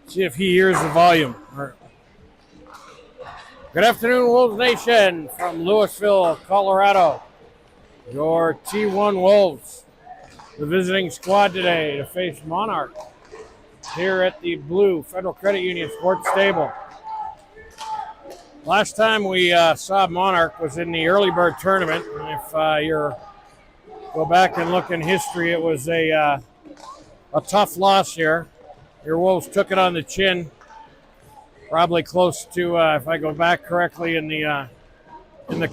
See if he hears the volume. Good afternoon, Wolves Nation from Louisville, Colorado. Your T1 Wolves, the visiting squad today to face Monarch here at the Blue Federal Credit Union Sports Stable. Last time we saw Monarch was in the early bird tournament. And if you go back and look in history, it was a tough loss here. Your Wolves took it on the chin, probably close to, if I go back correctly, in the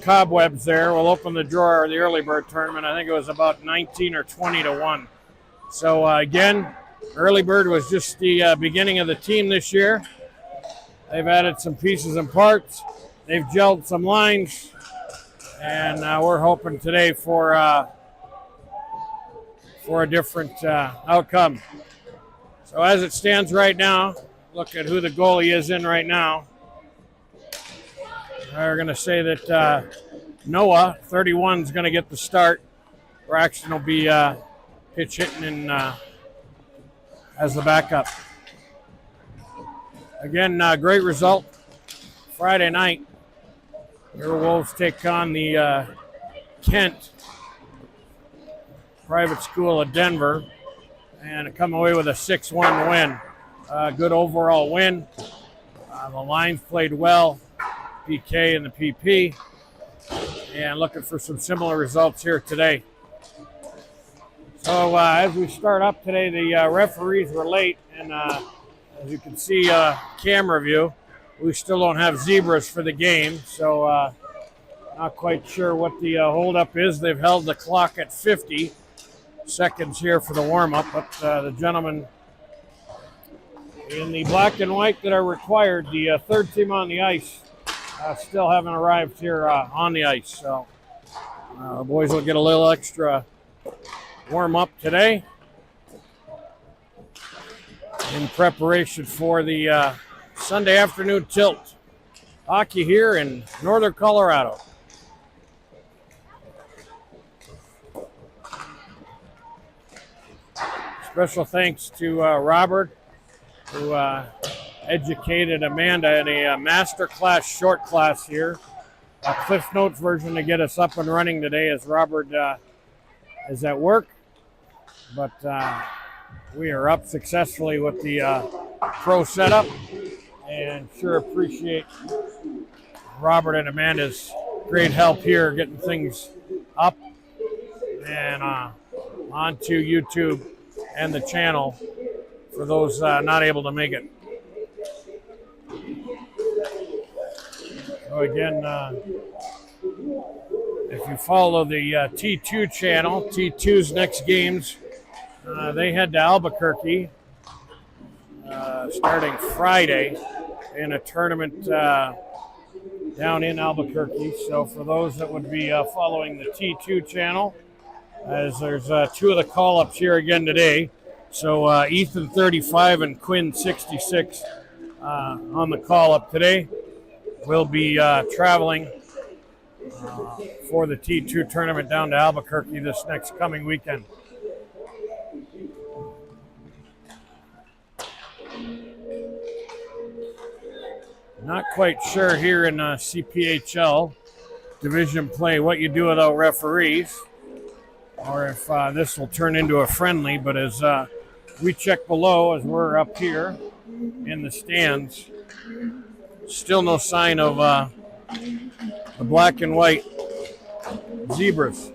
cobwebs there. We'll open the drawer of the early bird tournament. I think it was about 19 or 20 to 1. So again, Early Bird was just the beginning of the team this year. They've added some pieces and parts. They've gelled some lines, and we're hoping today for a different outcome. So as it stands right now, look at who the goalie is in right now. We're going to say that Noah, 31, is going to get the start. Braxton will be pitch hitting in, as the backup. Again, great result Friday night. Your Wolves take on the Kent Private School of Denver and come away with a 6-1 win. Good overall win. The lines played well, PK and the PP, and looking for some similar results here today. So as we start up today, the referees were late, and as you can see, camera view, we still don't have zebras for the game, so not quite sure what the holdup is. They've held the clock at 50 seconds here for the warm-up, but the gentlemen in the black and white that are required, the third team on the ice, still haven't arrived here on the ice. So the boys will get a little extra warm-up today in preparation for the Sunday afternoon tilt. Hockey here in northern Colorado. Special thanks to Robert, who educated Amanda in a master class short class here, a Cliff Notes version to get us up and running today as Robert is at work. But we are up successfully with the pro setup, and sure appreciate Robert and Amanda's great help here getting things up and onto YouTube and the channel for those not able to make it. So again, if you follow the T2 channel, T2's next games, they head to Albuquerque starting Friday in a tournament down in Albuquerque. So for those that would be following the T2 channel, as there's two of the call-ups here again today. So Ethan 35 and Quinn 66 on the call-up today. We'll be traveling for the T2 tournament down to Albuquerque this next coming weekend. Not quite sure here in CPHL division play what you do without referees, or if this will turn into a friendly, but as we check below, as we're up here in the stands, still no sign of the black and white zebras.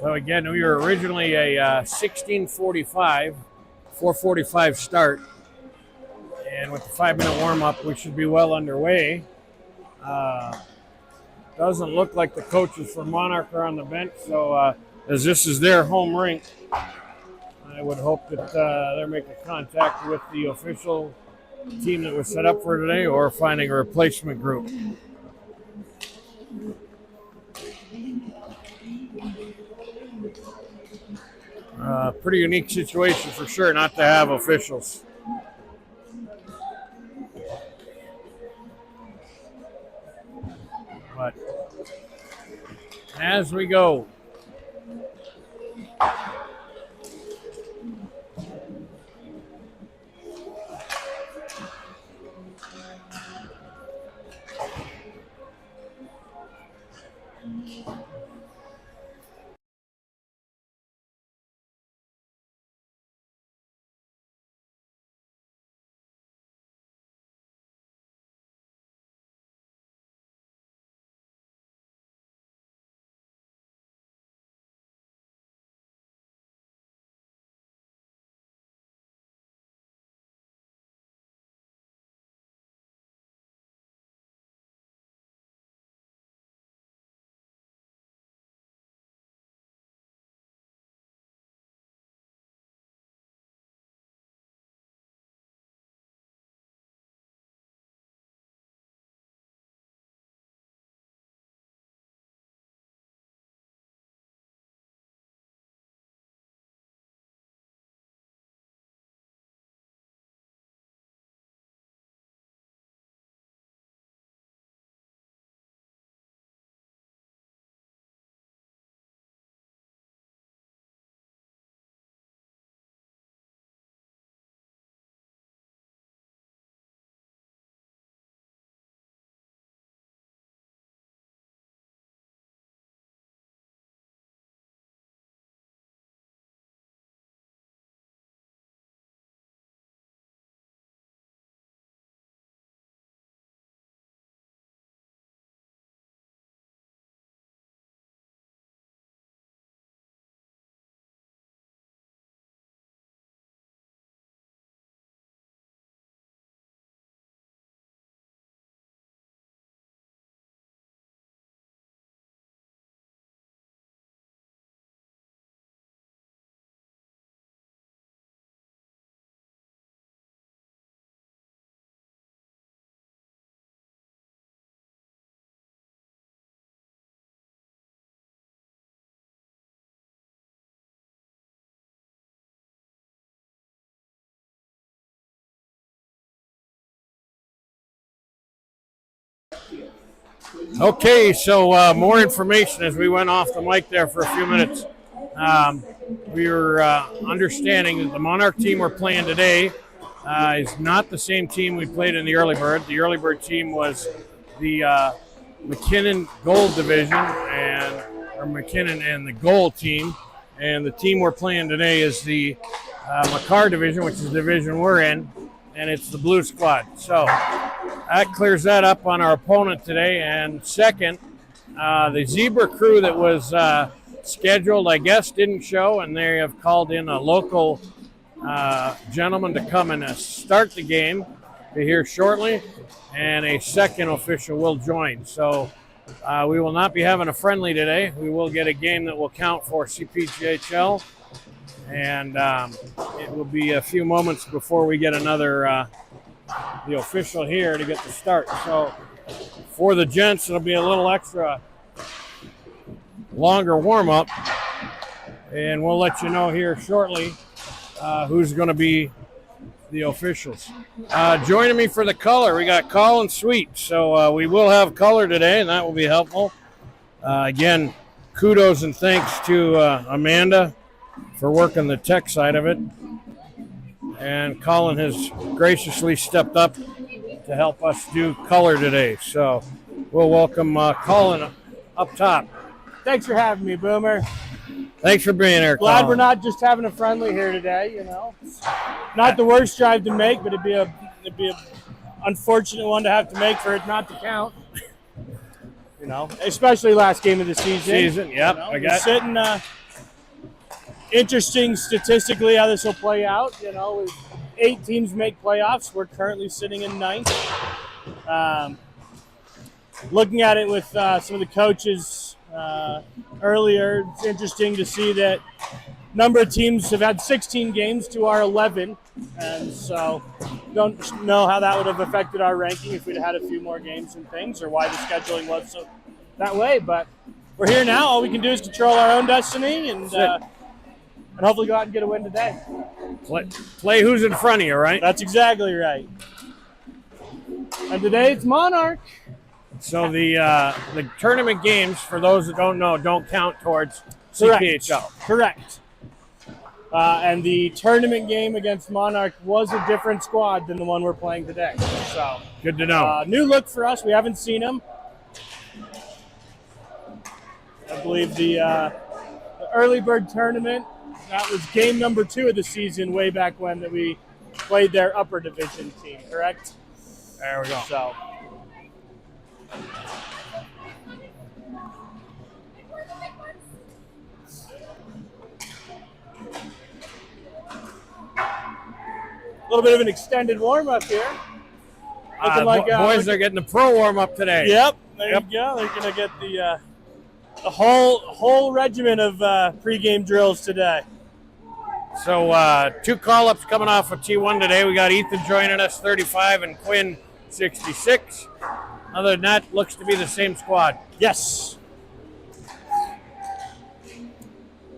So again, we were originally a 16:45, 4:45 start, and with the 5-minute warm-up, we should be well underway. Doesn't look like the coaches for Monarch are on the bench, so as this is their home rink, I would hope that they're making contact with the official team that was set up for today, or finding a replacement group. Pretty unique situation for sure not to have officials. But as we go, Okay, so more information as we went off the mic there for a few minutes. We were understanding that the Monarch team we're playing today is not the same team we played in the early bird. The early bird team was the McKinnon Gold Division or McKinnon and the Gold team, and the team we're playing today is the McCarr Division, which is the division we're in, and it's the Blue Squad. So that clears that up on our opponent today. And second, the Zebra crew that was scheduled, I guess, didn't show, and they have called in a local gentleman to come and start the game here shortly, and a second official will join. So we will not be having a friendly today. We will get a game that will count for CPGHL, and it will be a few moments before we get another the official here to get the start. So for the gents, it'll be a little extra longer warm-up, and we'll let you know here shortly who's going to be the officials. Joining me for the color, we got Colin Sweet. So we will have color today, and that will be helpful. Again, kudos and thanks to Amanda for working the tech side of it. And Colin has graciously stepped up to help us do color today. So we'll welcome Colin up top. Thanks for having me, Boomer. Thanks for being here, Glad Colin. we're not just having a friendly here today, you know. Not the worst drive to make, but it'd be a unfortunate one to have to make for it not to count. You know, especially last game of the season. Yep. You know, I got sitting interesting statistically how this will play out. You know, with 8 teams make playoffs. We're currently sitting in 9th. Looking at it with some of the coaches earlier, it's interesting to see that number of teams have had 16 games to our 11, and so don't know how that would have affected our ranking if we'd had a few more games and things, or why the scheduling was so that way. But we're here now. All we can do is control our own destiny and hopefully go out and get a win today. Play who's in front of you, right? That's exactly right. And today it's Monarch. So the tournament games, for those that don't know, don't count towards CPHL. Correct. And the tournament game against Monarch was a different squad than the one we're playing today. So good to know. New look for us. We haven't seen them. I believe the early bird tournament, that was game number 2 of the season way back when that we played their upper division team, correct? There we go. So a little bit of an extended warm-up here. Looking like boys are getting the pro warm-up today. Yep, there you go. They're going to get the whole regimen of pregame drills today. So 2 call-ups coming off of T1 today. We got Ethan joining us, 35, and Quinn, 66. Other than that, looks to be the same squad. Yes.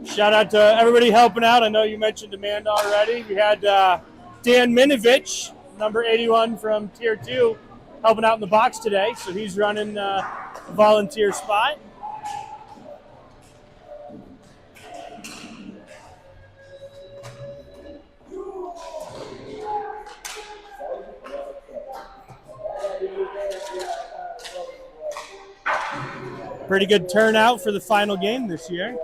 Shout out to everybody helping out. I know you mentioned Amanda already. We had Dan Minovich, number 81 from Tier 2, helping out in the box today. So he's running a volunteer spot. Pretty good turnout for the final game this year.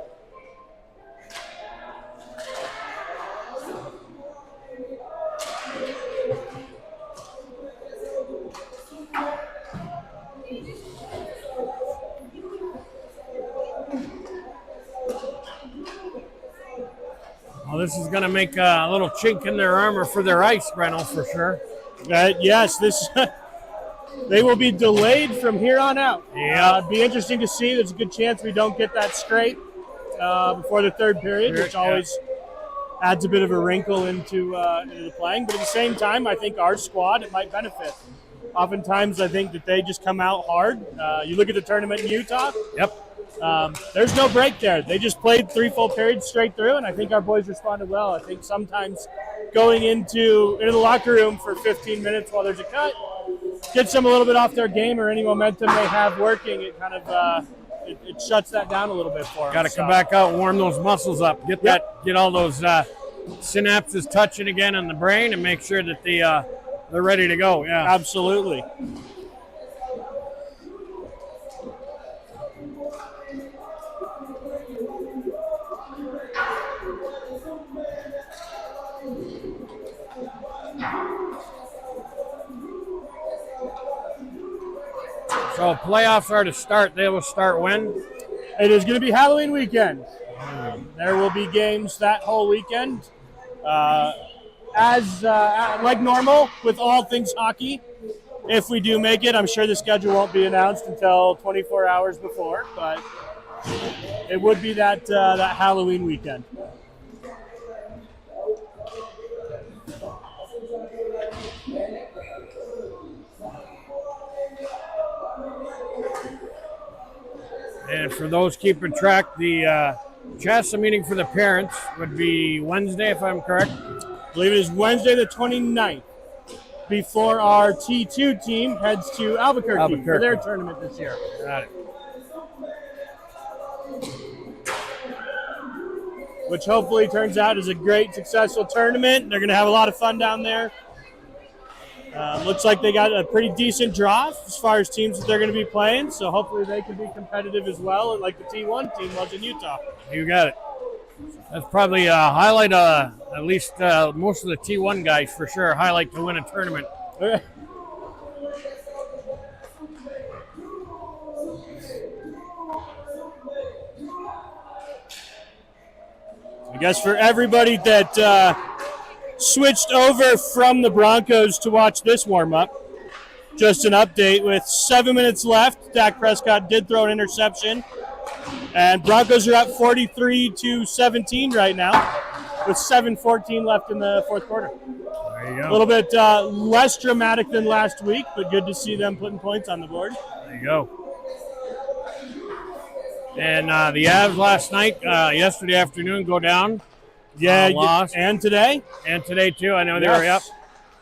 Well, this is going to make a little chink in their armor for their ice, Brennel, for sure. Yes, this they will be delayed from here on out. Yeah, it'd be interesting to see. There's a good chance we don't get that scrape before the third period, which always adds a bit of a wrinkle into the playing. But at the same time, I think our squad, it might benefit. Oftentimes, I think that they just come out hard. You look at the tournament in Utah. Yep. There's no break there. They just played 3 full periods straight through, and I think our boys responded well. I think sometimes going into the locker room for 15 minutes while there's a cut, gets them a little bit off their game or any momentum they have working. It kind of it shuts that down a little bit for them. Got to come back out and warm those muscles up. Get all those synapses touching again in the brain and make sure that they're ready to go. Yeah, absolutely. So playoffs are to start. They will start when? It is going to be Halloween weekend. There will be games that whole weekend. As like normal with all things hockey, if we do make it, I'm sure the schedule won't be announced until 24 hours before, but it would be that Halloween weekend. And for those keeping track, the CHASA meeting for the parents would be Wednesday, if I'm correct. I believe it is Wednesday the 29th, before our T2 team heads to Albuquerque for their tournament this year. Got it. Which hopefully turns out is a great, successful tournament. They're going to have a lot of fun down there. Looks like they got a pretty decent draw as far as teams that they're going to be playing, so hopefully they can be competitive as well, like the T1 team was in Utah. You got it. That's probably a highlight, at least most of the T1 guys for sure, highlight to win a tournament. I guess for everybody that switched over from the Broncos to watch this warm-up, just an update with 7 minutes left. Dak Prescott did throw an interception, and Broncos are up 43-17 right now with 7:14 left in the fourth quarter. There you go. A little bit less dramatic than last week, but good to see them putting points on the board. There you go. And the Avs last night, yesterday afternoon, go down. Yeah, lost. And today? And today, too. I know they were up.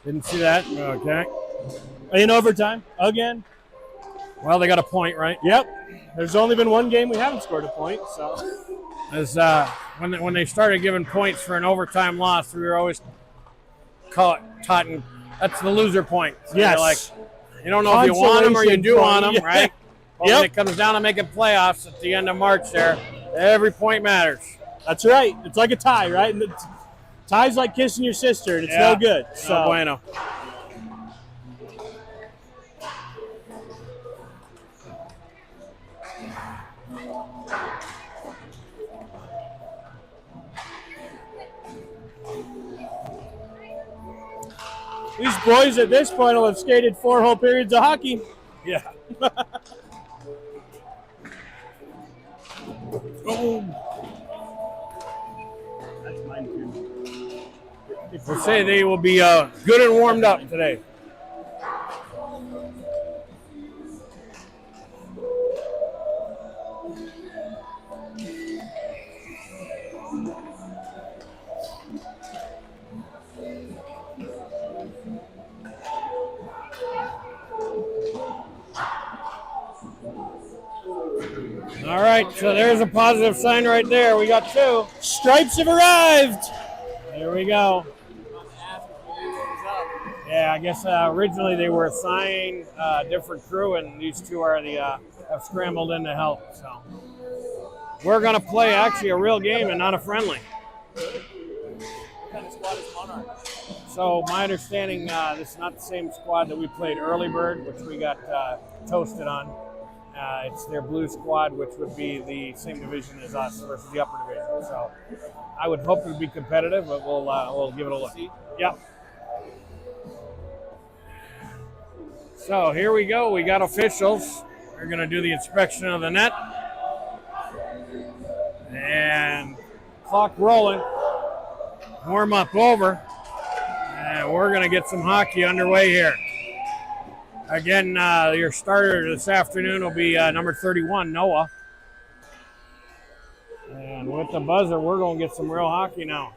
Didn't see that. Okay. In overtime, again. Well, they got a point, right? Yep. There's only been one game we haven't scored a point, so. As when they started giving points for an overtime loss, we were always taught that's the loser point. So yes. Like, you don't know if you want them or you do want them, right? Well, yep. When it comes down to making playoffs at the end of March there, every point matters. That's right. It's like a tie, right? And tie's like kissing your sister, and it's no good. So. No bueno. These boys at this point will have skated 4 whole periods of hockey. Yeah. Oh. That's mine too. We'll say they will be good and warmed up today. All right, so there's a positive sign right there. We got 2. Stripes have arrived. There we go. Yeah, I guess originally they were assigned a different crew, and these 2 are have scrambled in to help. So we're going to play actually a real game and not a friendly. What kind of squad is Monarch? So my understanding, this is not the same squad that we played Early Bird, which we got toasted on. It's their blue squad, which would be the same division as us versus the upper division. So I would hope it would be competitive, but we'll give it a look. Yep. So here we go. We got officials. We're going to do the inspection of the net. And clock rolling. Warm up over. And we're going to get some hockey underway here. Again, your starter this afternoon will be number 31, Noah. And with the buzzer, we're going to get some real hockey now.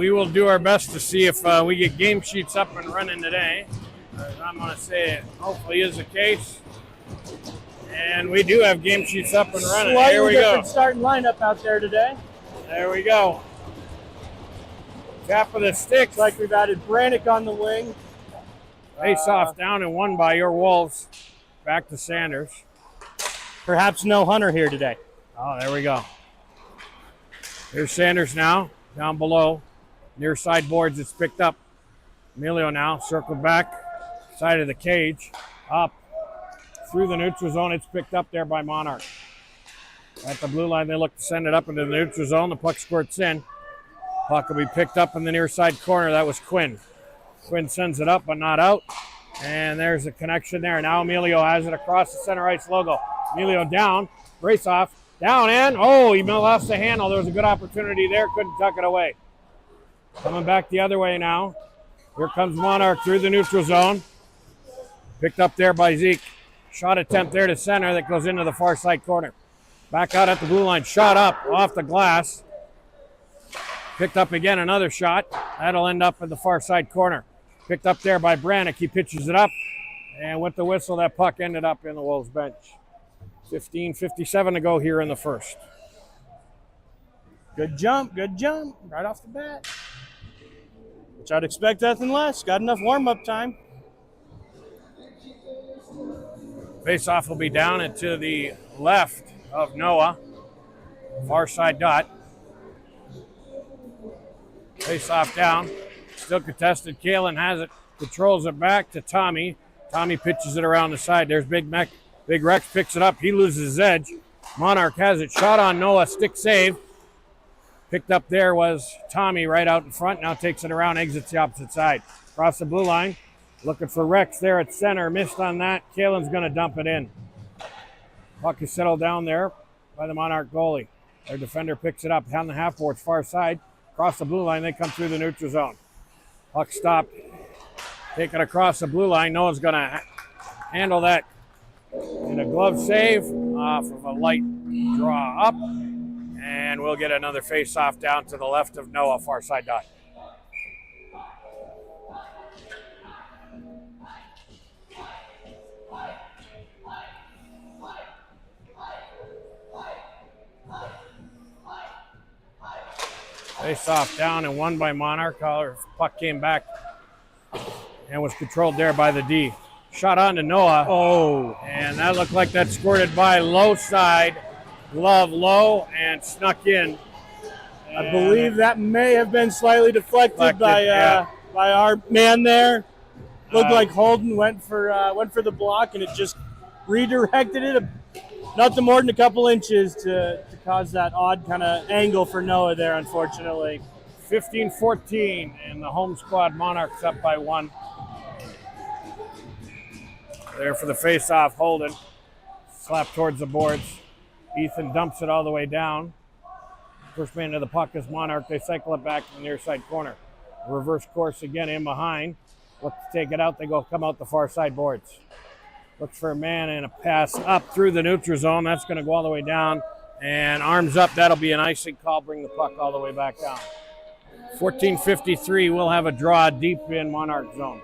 we will do our best to see if we get game sheets up and running today. I'm going to say it hopefully is the case. And we do have game sheets up and running. Slightly Here we different go. starting lineup out there today. There we go. Tap of the sticks. Looks like we've added Brannick on the wing. Face off down and won by your Wolves. Back to Sanders. Perhaps no Hunter here today. Oh, there we go. Here's Sanders now, down below. Near side boards, it's picked up. Emilio now, circled back, side of the cage, up. Through the neutral zone, it's picked up there by Monarch. At the blue line, they look to send it up into the neutral zone. The puck squirts in. Puck will be picked up in the near side corner. That was Quinn. Quinn sends it up, but not out. And there's a connection there. Now Emilio has it across the center ice logo. Emilio down, brace off, down and, he lost the handle. There was a good opportunity there, couldn't tuck it away. Coming back the other way now. Here comes Monarch through the neutral zone. Picked up there by Zeke. Shot attempt there to center that goes into the far side corner. Back out at the blue line, shot up off the glass. Picked up again, another shot. That'll end up in the far side corner. Picked up there by Brannick. He pitches it up. And with the whistle, that puck ended up in the Wolves bench. 15:57 to go here in the first. Good jump, right off the bat. Which I'd expect nothing less. Got enough warm-up time. Face-off will be down and to the left of Noah. Far side dot. Face-off down. Still contested. Kalen has it. Controls it back to Tommy. Tommy pitches it around the side. There's Big Rex picks it up. He loses his edge. Monarch has it. Shot on Noah. Stick save. Picked up there was Tommy right out in front. Now takes it around. Exits the opposite side. Across the blue line. Looking for Rex there at center. Missed on that. Kalen's going to dump it in. Puck is settled down there by the Monarch goalie. Their defender picks it up on the half boards far side. Across the blue line. They come through the neutral zone. Puck stopped. Take it across the blue line. Noah's going to handle that in a glove save off of a light draw up. And we'll get another face-off down to the left of Noah, far side dot. Face-off down and won by Monarch. Puck came back and was controlled there by the D. Shot on to Noah. And that looked like that squirted by low side. Glove low and snuck in. I believe that may have been slightly deflected by our man there. Looked like Holden went for the block, and it just redirected it nothing more than a couple inches to cause that odd kind of angle for Noah there, unfortunately. 15-14, and the home squad Monarchs up by 1. There for the face-off, Holden. Slap towards the boards. Ethan dumps it all the way down. First man to the puck is Monarch. They cycle it back to the near side corner. Reverse course again in behind. Look to take it out. They come out the far side boards. Looks for a man and a pass up through the neutral zone. That's going to go all the way down. And arms up. That'll be an icing call. Bring the puck all the way back down. 14:53. We'll have a draw deep in Monarch zone.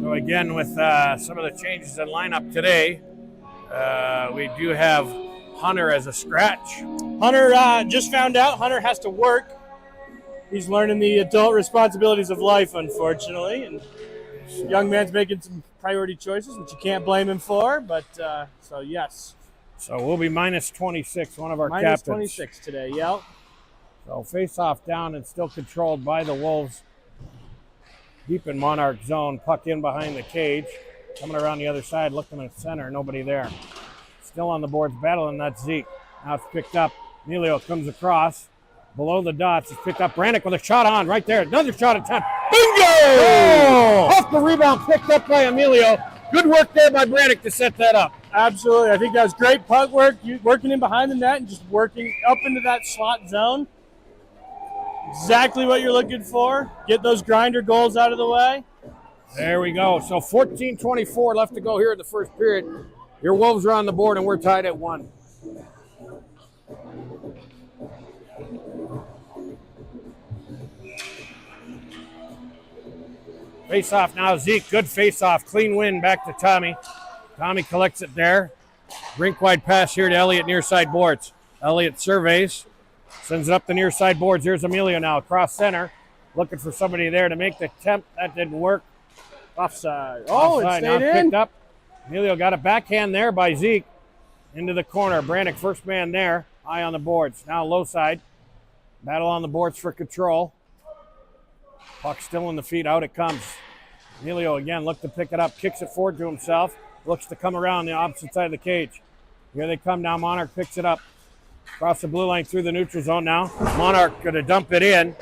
So again, with some of the changes in lineup today, we do have Hunter as a scratch. Hunter just found out Hunter has to work. He's learning the adult responsibilities of life, unfortunately. And young man's making some priority choices, which you can't blame him for. But, so yes. So we'll be minus 26, one of our minus captains. 26 today, yep. So face-off down and still controlled by the Wolves. Deep in Monarch zone, puck in behind the cage. Coming around the other side, looking at center, nobody there. Still on the boards, battling, that's Zeke. Now it's picked up. Emilio comes across. Below the dots, it's picked up. Brannick with a shot on right there. Another shot attempt. Bingo! Oh! Off the rebound, picked up by Emilio. Good work there by Brannick to set that up. Absolutely. I think that was great puck work, working in behind the net and just working up into that slot zone. Exactly what you're looking for. Get those grinder goals out of the way. There we go. So 14:24 left to go here in the first period. Your Wolves are on the board, and we're tied at 1. Face off now, Zeke. Good face off. Clean win back to Tommy. Tommy collects it there. Rink wide pass here to Elliott near side boards. Elliott surveys. Sends it up the near side boards. Here's Emilio now across center. Looking for somebody there to make the attempt. That didn't work. Offside. Oh, Offside. it stayed now in. Picked up. Emilio got a backhand there by Zeke. Into the corner. Brannick first man there. High on the boards. Now low side. Battle on the boards for control. Puck still in the feet. Out it comes. Emilio again look to pick it up. Kicks it forward to himself. Looks to come around the opposite side of the cage. Here they come now. Monarch picks it up. Across the blue line through the neutral zone now. Monarch going to dump it in.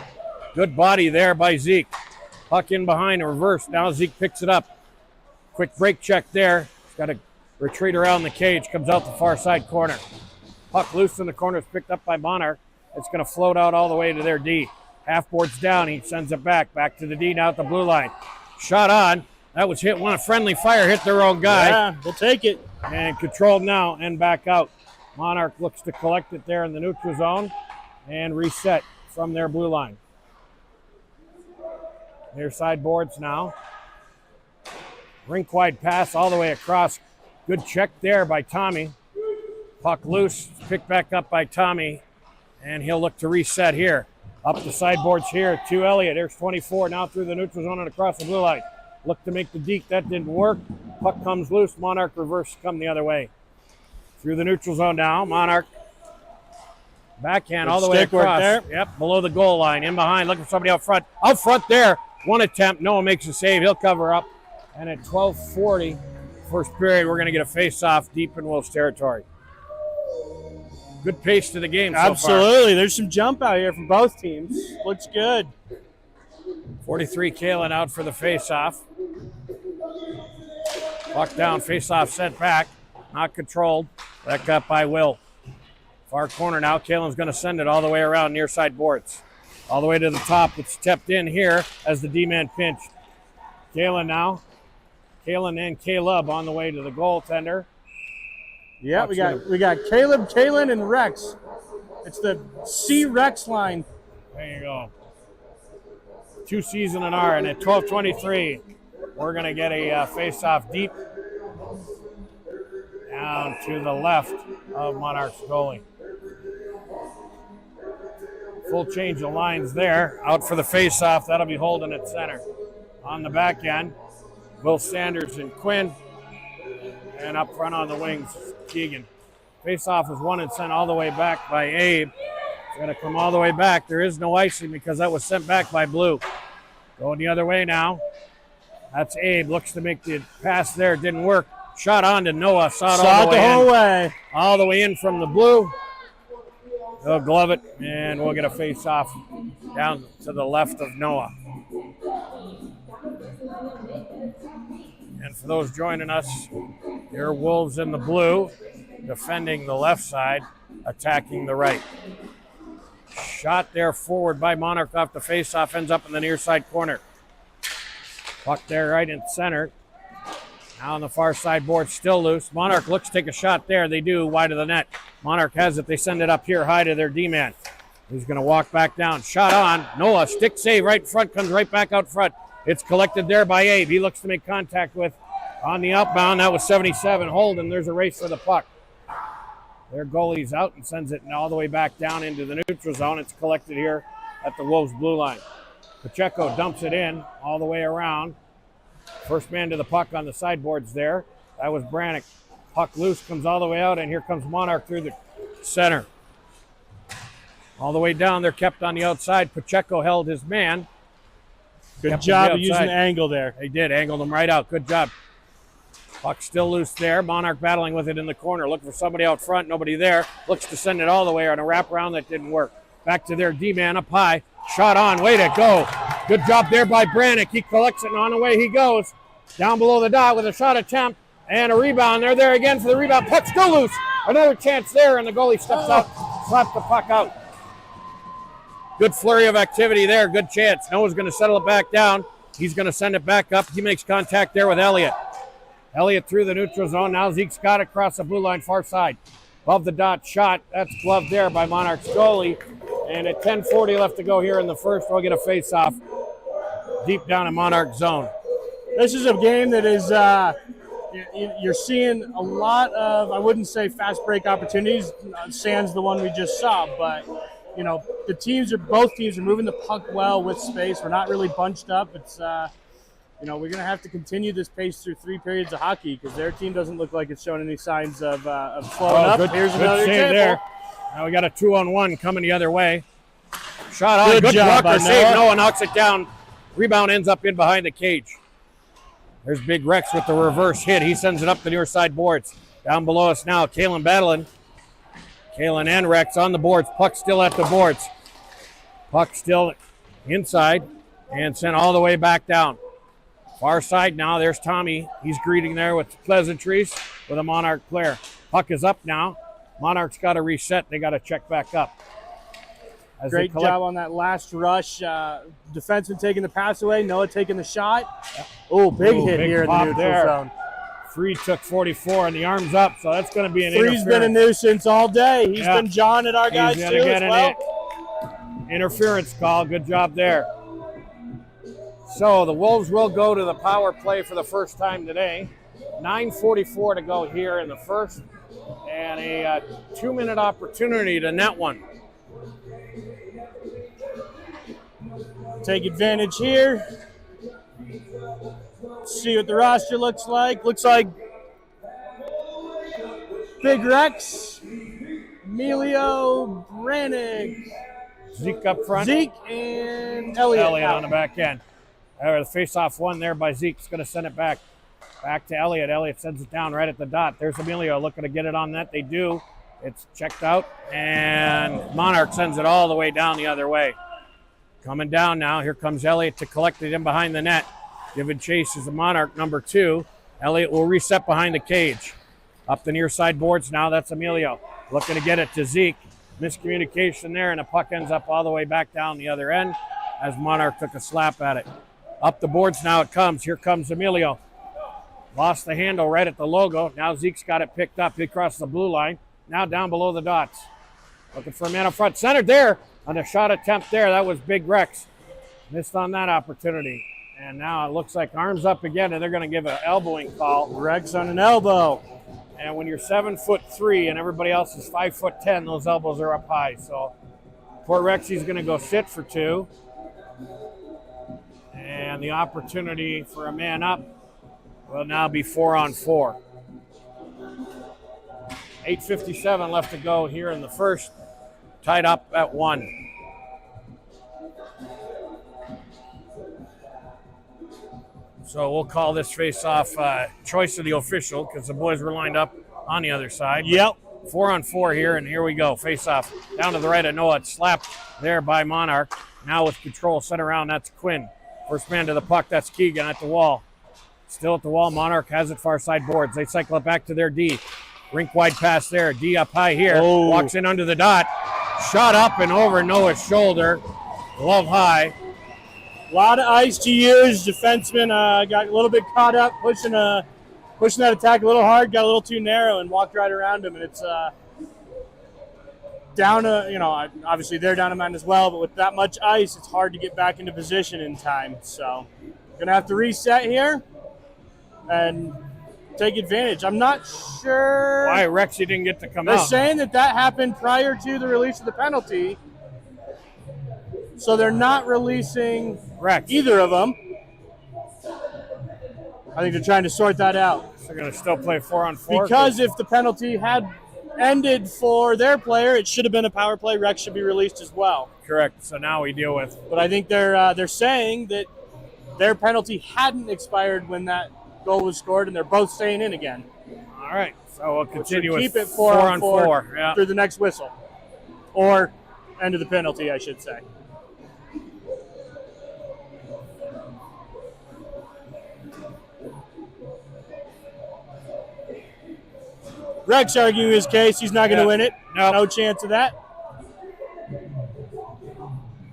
Good body there by Zeke. Puck in behind, reverse. Now Zeke picks it up. Quick break check there. He's got to retreat around the cage. Comes out the far side corner. Puck loose in the corner. Is picked up by Monarch. It's going to float out all the way to their D. Half boards down. He sends it back. Back to the D now at the blue line. Shot on. That was hit. One friendly fire hit their own guy. Yeah, we'll take it. And controlled now and back out. Monarch looks to collect it there in the neutral zone and reset from their blue line. Near side boards now. Rink wide pass all the way across. Good check there by Tommy. Puck loose, picked back up by Tommy, and he'll look to reset here. Up the sideboards here to Elliott. There's 24 now through the neutral zone and across the blue line. Look to make the deke. That didn't work. Puck comes loose. Monarch reverse come the other way. Through the neutral zone now. Monarch backhand Good all the way stick work across. there. Yep, below the goal line. In behind. Looking for somebody out front. Out front there. One attempt. Noah makes a save. He'll cover up. And at 12:40, first period, we're going to get a face-off deep in Wolves territory. Good pace to the game so far. Absolutely. There's some jump out here from both teams. Looks good. 43, Kalen out for the face-off. Puck down, face-off sent back. Not controlled. Back up by Will. Far corner now. Kalen's going to send it all the way around near side boards. All the way to the top. It's stepped in here as the D-man pinched. Kalen now. Kalen and Caleb on the way to the goaltender. Yeah, we got Caleb, Kalen, and Rex. It's the C-Rex line. There you go. 2 season and R, and at 12:23, we're going to get a face-off deep down to the left of Monarch's goalie. Full change of lines there. Out for the face-off. That'll be Holden at center. On the back end, Will Sanders and Quinn. And up front on the wings, Keegan. Face-off is won and sent all the way back by Abe. It's going to come all the way back. There is no icing because that was sent back by Blue. Going the other way now. That's Abe. Looks to make the pass there. Didn't work. Shot on to Noah. Saw it all the way whole in. way. All the way in from the Blue. They'll glove it, and we'll get a face-off down to the left of Noah. And for those joining us, your Wolves in the blue, defending the left side, attacking the right. Shot there forward by Monarch off the face-off, ends up in the near side corner. Puck there right in center. Now on the far side board, still loose. Monarch looks to take a shot there. They do, wide of the net. Monarch has it. They send it up here high to their D-man. He's going to walk back down. Shot on. Noah, stick save right in front, comes right back out front. It's collected there by Abe. He looks to make contact with on the outbound. That was 77. Holden, there's a race for the puck. Their goalie's out and sends it all the way back down into the neutral zone. It's collected here at the Wolves blue line. Pacheco dumps it in all the way around. First man to the puck on the sideboards there. That was Brannick. Puck loose, comes all the way out, and here comes Monarch through the center. All the way down, they're kept on the outside. Pacheco held his man. Good job of using the angle there. They did, angled him right out. Good job. Puck still loose there. Monarch battling with it in the corner. Looking for somebody out front, nobody there. Looks to send it all the way on a wraparound that didn't work. Back to their D-man up high. Shot on, way to go. Good job there by Brannick. He collects it and on the way he goes. Down below the dot with a shot attempt and a rebound. They're there again for the rebound. Puck still loose. Another chance there, and the goalie steps out, slaps the puck out. Good flurry of activity there. Good chance. Noah's going to settle it back down. He's going to send it back up. He makes contact there with Elliott. Elliott through the neutral zone. Now Zeke's got it across the blue line far side. Above the dot shot. That's gloved there by Monarch's goalie. And at 10:40 left to go here in the first, we'll get a face-off deep down in Monarch zone. This is a game that is you're seeing a lot of, I wouldn't say fast break opportunities. Sans the one we just saw, but both teams are moving the puck well with space. We're not really bunched up. It's we're going to have to continue this pace through 3 periods of hockey because their team doesn't look like it's showing any signs of slowing up. Here's another save example. there. Now we got a 2-on-1 coming the other way. Shot on. Good job by save. Noah. Noah knocks it down. Rebound ends up in behind the cage. There's Big Rex with the reverse hit. He sends it up the near side boards. Down below us now, Kalen battling. Kalen and Rex on the boards. Puck still at the boards. Puck still inside and sent all the way back down. Far side now, there's Tommy. He's greeting there with pleasantries with a Monarch player. Puck is up now. Monarch's got to reset. They got to check back up. Great job on that last rush. Defenseman taking the pass away. Noah taking the shot. Oh, big hit here in the neutral zone. Free took 44 and the arm's up, so that's going to be an Free's been a nuisance all day. He's been jawing at our guys too as well. Interference call. Good job there. So the Wolves will go to the power play for the first time today. 9:44 to go here in the first, and a 2-minute opportunity to net one. Take advantage here. See what the roster looks like. Looks like Big Rex, Emilio, Brannick, Zeke up front. Zeke, and Elliott on the back end. The face-off one there by Zeke is going to send it back to Elliott. Elliott sends it down right at the dot. There's Emilio looking to get it on net. They do. It's checked out, and Monarch sends it all the way down the other way. Coming down now. Here comes Elliott to collect it in behind the net. Giving chase is the Monarch number 2. Elliott will reset behind the cage. Up the near side boards now. That's Emilio looking to get it to Zeke. Miscommunication there, and the puck ends up all the way back down the other end as Monarch took a slap at it. Up the boards now it comes. Here comes Emilio. Lost the handle right at the logo. Now Zeke's got it picked up. He crossed the blue line. Now down below the dots. Looking for a man up front. Centered there on a shot attempt there. That was Big Rex. Missed on that opportunity. And now it looks like arms up again, and they're going to give an elbowing call. Rex on an elbow. And when you're 7'3" and everybody else is 5'10", those elbows are up high. So poor Rexy's going to go sit for 2. And the opportunity for a man up will now be 4-on-4. 8:57 left to go here in the first. Tied up at 1. So we'll call this face-off choice of the official because the boys were lined up on the other side. Yep. 4-on-4 here, and here we go. Face-off down to the right of Noah. It's slapped there by Monarch. Now with control, sent around, that's Quinn. First man to the puck, that's Keegan at the wall. Still at the wall, Monarch has it far side boards. They cycle it back to their D. Rink-wide pass there. D up high here. Oh. Walks in under the dot. Shot up and over Noah's shoulder. Glove high. A lot of ice to use. Defenseman got a little bit caught up, pushing that attack a little hard, got a little too narrow, and walked right around him. And it's down to, obviously they're down a man as well, but with that much ice, it's hard to get back into position in time. So, gonna have to reset here and take advantage. I'm not sure why Rexy didn't get to come They're out. saying that happened prior to the release of the penalty. So they're not releasing Rex. either of them. I think they're trying to sort that out. They're going to still play 4-on-4. Because if the penalty had ended for their player, it should have been a power play. Rex should be released as well. Correct. So now we deal with. But I think they're saying that their penalty hadn't expired when that goal was scored, and they're both staying in again. All right. So we'll continue with keep it 4-on-4 Yeah. through the next whistle. Or end of the penalty, I should say. Rex arguing his case. He's not going to win it. No chance of that.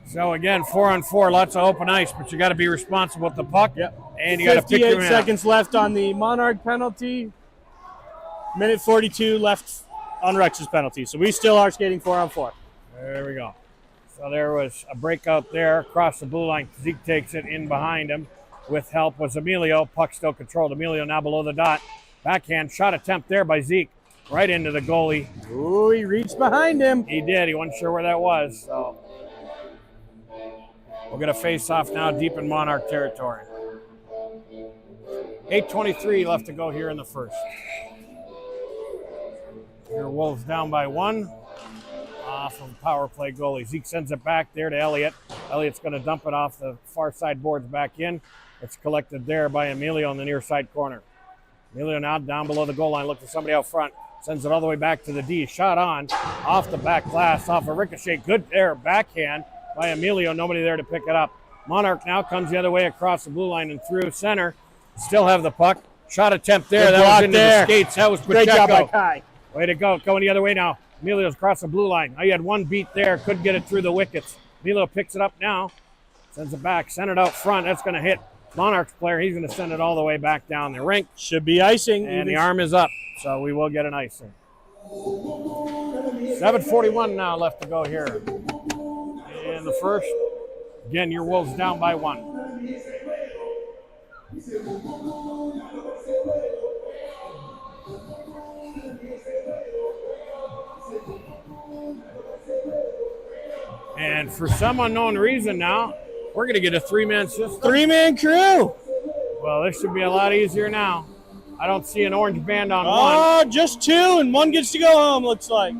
So, again, 4-on-4, lots of open ice, but you got to be responsible with the puck. Yep. And you got to pick your 58 seconds left on the Monarch penalty. Minute 42 left on Rex's penalty. So we still are skating 4-on-4. There we go. So there was a breakout there across the blue line. Zeke takes it in behind him. with help was Emilio. Puck still controlled. Emilio now below the dot. Backhand shot attempt there by Zeke. Right into the goalie. Ooh, he reached behind him. He did. He wasn't sure where that was. So we'll get a face-off now deep in Monarch territory. 8:23 left to go here in the first. Here Wolves down by 1. Off of power play goalie. Zeke sends it back there to Elliott. Elliott's going to dump it off the far side boards back in. It's collected there by Emilio on the near side corner. Emilio now down below the goal line. Look for somebody out front. Sends it all the way back to the D. Shot on. Off the back glass. Off a ricochet. Good there. Backhand by Emilio. Nobody there to pick it up. Monarch now comes the other way across the blue line and through center. Still have the puck. Shot attempt there. Good that block was into there. the skates. That was Pacheco. Great job by Kai. Way to go. Going the other way now. Emilio's across the blue line. Now you had one beat there. Couldn't get it through the wickets. Emilio picks it up now. Sends it back. Send it out front. That's going to hit Monarch's player. He's going to send it all the way back down the rink. Should be icing. And the arm is up. So we will get an icing. 7:41 now left to go here in the first. Again, your Wolves down by 1. And for some unknown reason now, we're going to get a 3-man system. 3-man crew. Well, this should be a lot easier now. I don't see an orange band on one. Oh, just 2, and 1 gets to go home, looks like.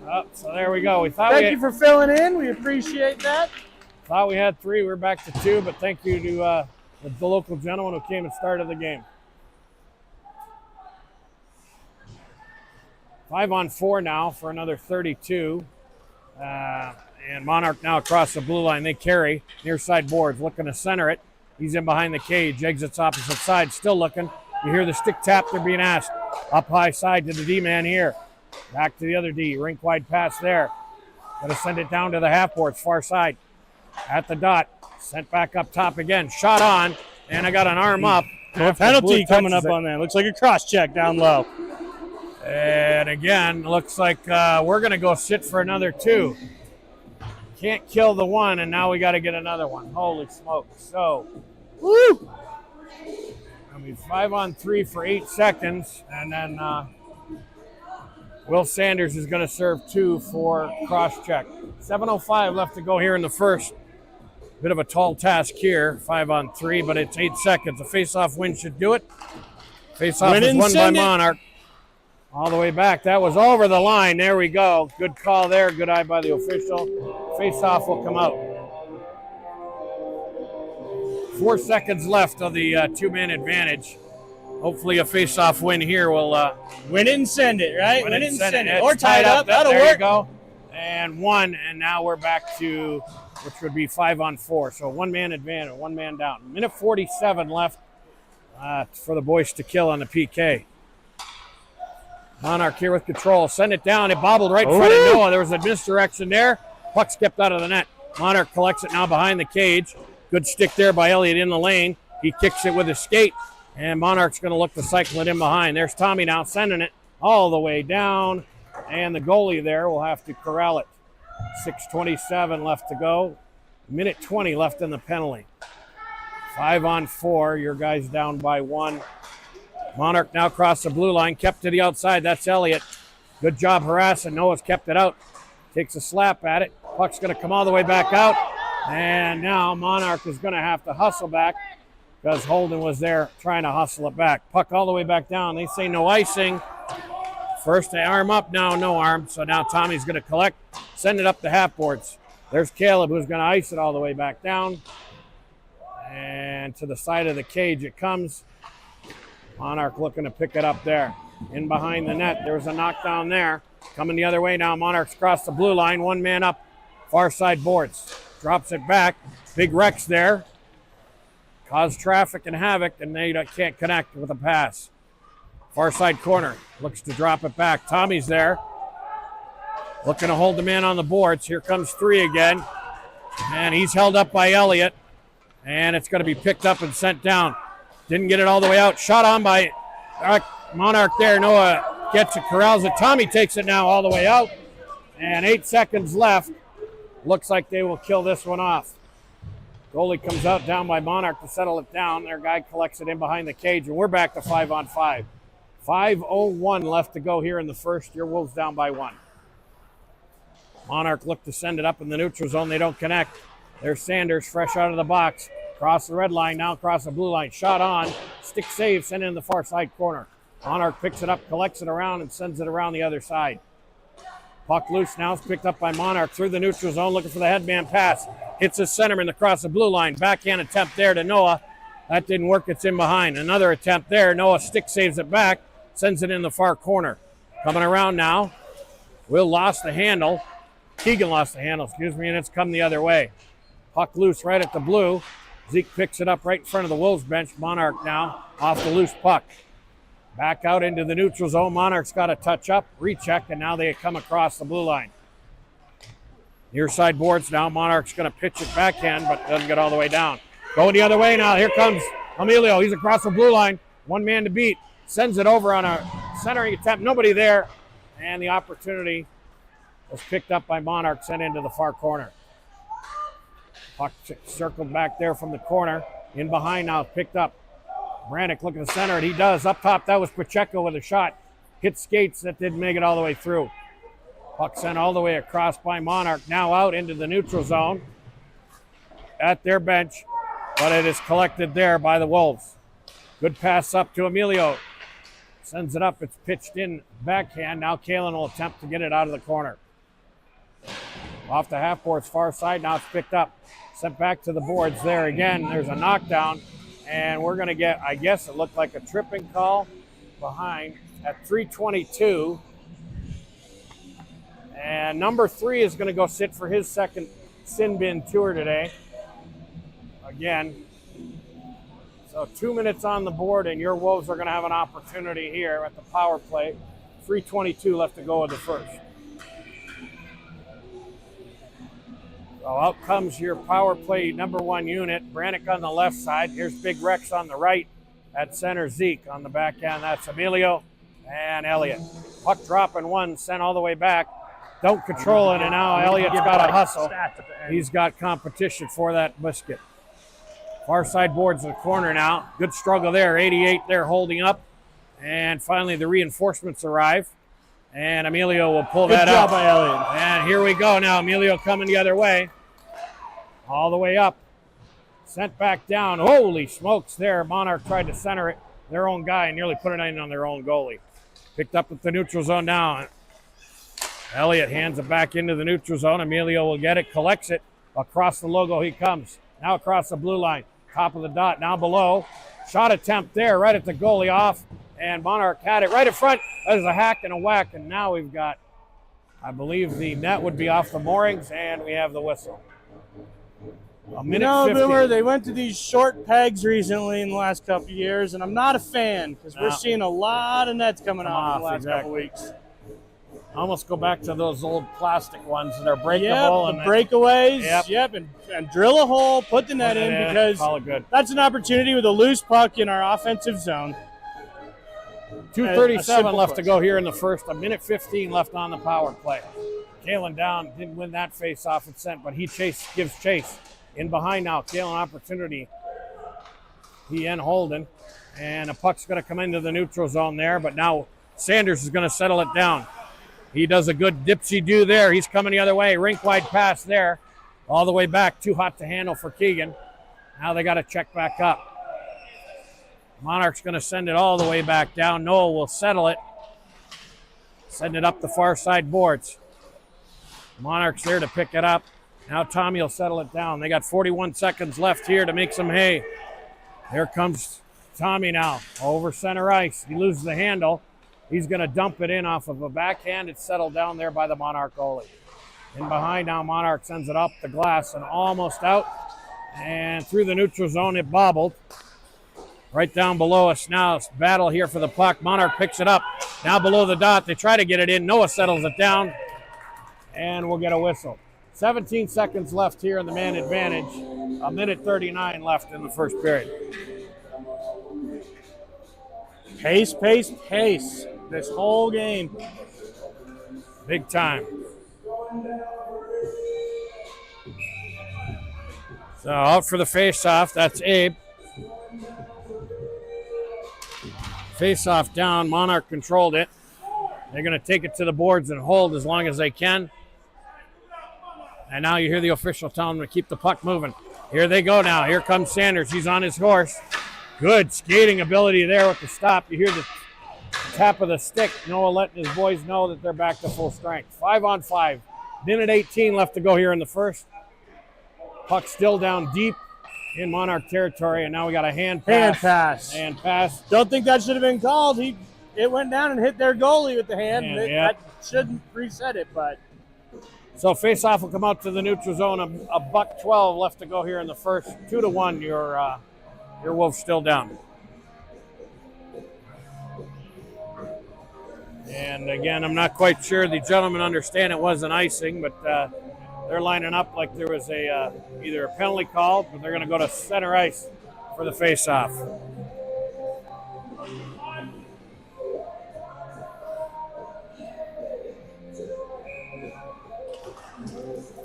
Oh, so there we go. Thank you for filling in. We appreciate that. Thought we had 3. We're back to 2, but thank you to the local gentleman who came and started the game. 5-on-4 now for another 32. And Monarch now across the blue line. They carry near side boards, looking to center it. He's in behind the cage, exits opposite side, still looking. You hear the stick tap, they're being asked. Up high side to the D-man here. Back to the other D, rink wide pass there. Gonna send it down to the half boards, far side. At the dot, sent back up top again. Shot on, and I got an arm up. No penalty coming up on that. Looks like a cross check down low. And again, looks like we're going to go sit for another 2. Can't kill the 1, and now we got to get another one. Holy smokes. So, woo! I mean, 5-on-3 for 8 seconds, and then Will Sanders is going to serve 2 for cross-check. 7:05 left to go here in the first. Bit of a tall task here, 5-on-3, but it's 8 seconds. A face-off win should do it. Face-off is won by Monarch. All the way back. That was over the line. There we go. Good call there. Good eye by the official. Face-off will come out. 4 seconds left of the 2-man advantage. Hopefully a face-off win here will win it and send it, right? Win it and send it. Or tie it up. That'll there work. You go. And 1, and now we're back to, which would be 5-on-4. So 1-man advantage, 1 man down. Minute 47 left for the boys to kill on the PK. Monarch here with control. Send it down. It bobbled right in front of Noah. There was a misdirection there. Puck skipped out of the net. Monarch collects it now behind the cage. Good stick there by Elliott in the lane. He kicks it with his skate. And Monarch's going to look to cycle it in behind. There's Tommy now sending it all the way down. And the goalie there will have to corral it. 6:27 left to go. Minute 20 left in the penalty. 5-on-4. Your guys down by 1. Monarch now across the blue line, kept to the outside. That's Elliott. Good job harassing. Noah's kept it out. Takes a slap at it. Puck's going to come all the way back out. And now Monarch is going to have to hustle back because Holden was there trying to hustle it back. Puck all the way back down. They say no icing. First they arm up, now no arm. So now Tommy's going to collect, send it up the half boards. There's Caleb who's going to ice it all the way back down. And to the side of the cage it comes. Monarch looking to pick it up there. In behind the net, there's a knockdown there. Coming the other way now, Monarch's across the blue line. 1 man up, far side boards. Drops it back. Big Rex there. Caused traffic and havoc, and they can't connect with a pass. Far side corner. Looks to drop it back. Tommy's there. Looking to hold the man on the boards. Here comes 3 again. And he's held up by Elliott. And it's going to be picked up and sent down. Didn't get it all the way out. Shot on by Monarch there. Noah gets it, corrals it. Tommy takes it now all the way out. And 8 seconds left. Looks like they will kill this one off. Goalie comes out down by Monarch to settle it down. Their guy collects it in behind the cage, and we're back to 5-on-5. 5:01 left to go here in the first. Your Wolves down by 1. Monarch look to send it up in the neutral zone. They don't connect. There's Sanders fresh out of the box. Cross the red line, now across the blue line. Shot on. Stick save, sent in the far side corner. Monarch picks it up, collects it around, and sends it around the other side. Puck loose now. It's picked up by Monarch through the neutral zone, looking for the headman pass. Hits his centerman across the blue line. Backhand attempt there to Noah. That didn't work. It's in behind. Another attempt there. Noah stick saves it back. Sends it in the far corner. Coming around now. Will lost the handle. Keegan lost the handle, and it's come the other way. Puck loose right at the blue. Zeke picks it up right in front of the Wolves bench. Monarch now off the loose puck. Back out into the neutral zone. Monarch's got a touch up, recheck, and now they come across the blue line. Near side boards now. Monarch's going to pitch it backhand, but doesn't get all the way down. Going the other way now. Here comes Emilio. He's across the blue line. One man to beat. Sends it over on a centering attempt. Nobody there. And the opportunity was picked up by Monarch, sent into the far corner. Puck circled back there from the corner. In behind now, picked up. Brannick looking to center it. He does. Up top, that was Pacheco with a shot. Hit skates. That didn't make it all the way through. Puck sent all the way across by Monarch. Now out into the neutral zone at their bench. But it is collected there by the Wolves. Good pass up to Emilio. Sends it up. It's pitched in backhand. Now Kalen will attempt to get it out of the corner. Off the half boards far side. Now it's picked up. Sent back to the boards there again. There's a knockdown. And we're going to get, I guess it looked like a tripping call behind at 3:22. And number 3 is going to go sit for his second sin bin tour today. Again. So 2 minutes on the board, and your Wolves are going to have an opportunity here at the power play. 3:22 left to go in the first. So out comes your power play number 1 unit. Brannick on the left side. Here's Big Rex on the right. At center, Zeke. On the backhand, that's Emilio and Elliott. Puck dropping one, sent all the way back. Don't control it, and now Elliott's got a hustle. He's got competition for that biscuit. Far side boards in the corner now. Good struggle there. 88 there holding up. And finally the reinforcements arrive. And Emilio will pull that up. Good job by Elliott. And here we go now. Emilio coming the other way. All the way up. Sent back down. Holy smokes there. Monarch tried to center it. Their own guy and nearly put it in on their own goalie. Picked up at the neutral zone now. Elliott hands it back into the neutral zone. Emilio will get it, collects it. Across the logo he comes. Now across the blue line. Top of the dot, now below. Shot attempt there, right at the goalie off. And Monarch had it right in front. There's a hack and a whack. And now we've got, I believe the net would be off the moorings, and we have the whistle. A minute 50. Boomer, they went to these short pegs recently in the last couple of years, and I'm not a fan because we're seeing a lot of nets coming off in the last couple of weeks. I almost go back to those old plastic ones that are breakable. Yep, the breakaways. Yep, and drill a hole, put the net in because call it good. That's an opportunity with a loose puck in our offensive zone. 2:37 left to go here in the first. A minute 15 left on the power play. Kalen down, didn't win that face-off at cent, but he gives chase. In behind now, Kalen opportunity. He and Holden. And the puck's going to come into the neutral zone there, but now Sanders is going to settle it down. He does a good dipsy-do there. He's coming the other way. Rink-wide pass there. All the way back. Too hot to handle for Keegan. Now they got to check back up. Monarch's going to send it all the way back down. Noah will settle it. Send it up the far side boards. Monarch's there to pick it up. Now Tommy will settle it down. They got 41 seconds left here to make some hay. Here comes Tommy now over center ice. He loses the handle. He's going to dump it in off of a backhand. It's settled down there by the Monarch goalie. In behind now, Monarch sends it up the glass and almost out. And through the neutral zone, it bobbled. Right down below us now, it's battle here for the puck. Monarch picks it up. Now below the dot, they try to get it in. Noah settles it down. And we'll get a whistle. 17 seconds left here in the man advantage. A minute 39 left in the first period. Pace, pace, pace. This whole game. Big time. So out for the face-off. That's Abe. Face-off down. Monarch controlled it. They're going to take it to the boards and hold as long as they can. And now you hear the official telling them to keep the puck moving. Here they go now. Here comes Sanders. He's on his horse. Good skating ability there with the stop. You hear the tap of the stick. Noah letting his boys know that they're back to full strength. 5-on-5. Minute 18 left to go here in the first. Puck still down deep in Monarch territory, and now we got a hand pass. Hand pass. Don't think that should have been called. It went down and hit their goalie with the hand. That shouldn't reset it, but. So face-off will come out to the neutral zone. A $1:12 left to go here in the first. 2-1. Your Wolves still down. And again, I'm not quite sure the gentlemen understand it wasn't icing, but they're lining up like there was either a penalty call, but they're going to go to center ice for the face-off.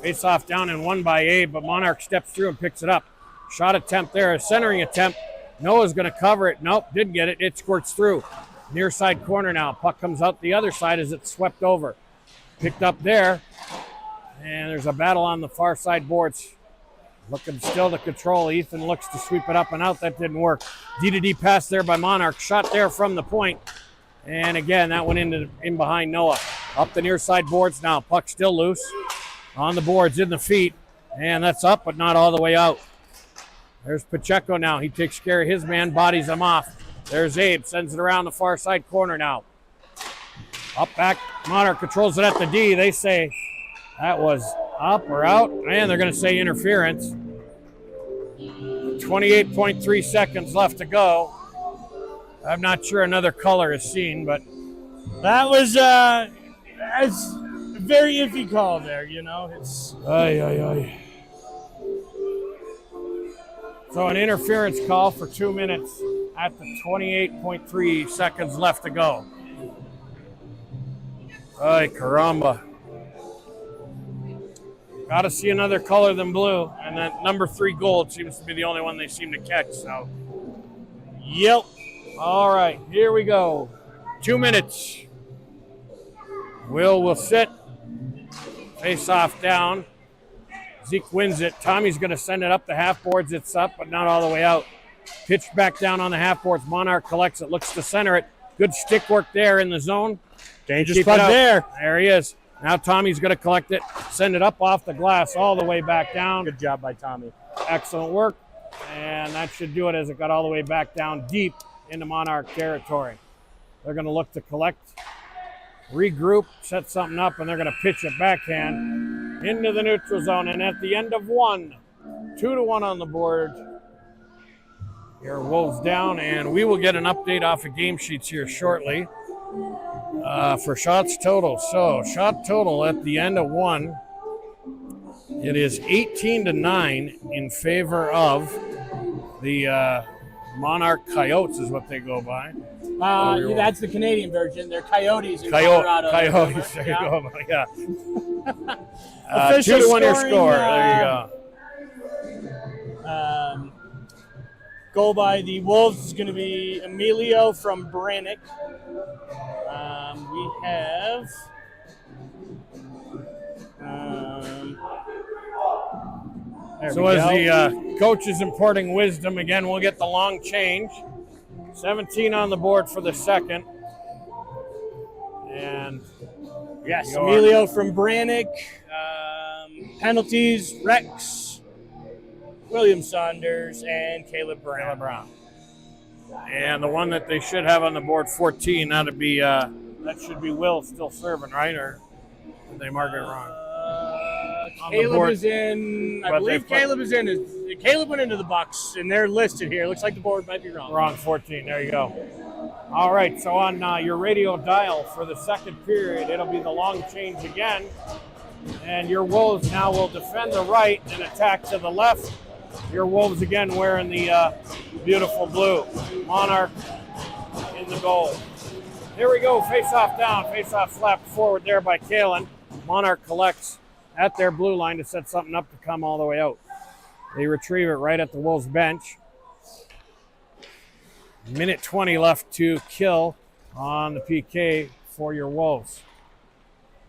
Face-off down and won by Abe, but Monarch steps through and picks it up. Shot attempt there, a centering attempt. Noah's going to cover it. Nope, didn't get it. It squirts through. Near side corner now. Puck comes out the other side as it's swept over. Picked up there. And there's a battle on the far side boards. Looking still to control. Ethan looks to sweep it up and out. That didn't work. D-to-D pass there by Monarch. Shot there from the point. And again, that went in behind Noah. Up the near side boards now. Puck still loose. On the boards, in the feet. And that's up, but not all the way out. There's Pacheco now. He takes care of his man, bodies him off. There's Abe, sends it around the far side corner now. Up back, Monarch controls it at the D. They say that was up or out, and they're going to say interference. 28.3 seconds left to go. I'm not sure another color is seen, but that was a very iffy call there, you know. It's So an interference call for 2 minutes at the 28.3 seconds left to go. Ay, caramba. Got to see another color than blue. And that number 3 gold seems to be the only one they seem to catch. So, yep. All right, here we go. 2 minutes. Will sit. Face off down. Zeke wins it. Tommy's going to send it up the half boards. It's up, but not all the way out. Pitched back down on the half boards. Monarch collects it, looks to center it. Good stick work there in the zone. Dangerous spot there. There he is. Now Tommy's going to collect it, send it up off the glass all the way back down. Good job by Tommy. Excellent work. And that should do it as it got all the way back down deep into Monarch territory. They're going to look to collect, regroup, set something up, and they're going to pitch it backhand into the neutral zone. And at the end of 1, 2-1 on the board. Your Wolves down, and we will get an update off of game sheets here shortly for shots total. So shot total at the end of 1, it is 18-9 in favor of the Monarch Coyotes is what they go by. That's the Canadian version. They're Coyotes in Colorado. Coyotes, there you go. Yeah. 2-1 your score. There you go. Goal by the Wolves is going to be Emilio from Brannick. We have so as the coach is importing wisdom, again, we'll get the long change. 17 on the board for the second. And yes, Emilio from Brannick. Penalties, Rex, William Saunders, and Caleb Brown. And the one that they should have on the board, 14, that should be Will still serving, right? Or did they mark it wrong? Caleb is in. I believe Caleb is in. Caleb went into the Bucks, and they're listed here. Looks like the board might be wrong. Wrong, 14. There you go. All right, so on your radio dial for the second period, it'll be the long change again. And your Wolves now will defend the right and attack to the left. Your Wolves again wearing the beautiful blue. Monarch in the goal. Here we go, face-off down. Face-off slapped forward there by Kalen. Monarch collects at their blue line to set something up to come all the way out. They retrieve it right at the Wolves bench. Minute 20 left to kill on the PK for your Wolves.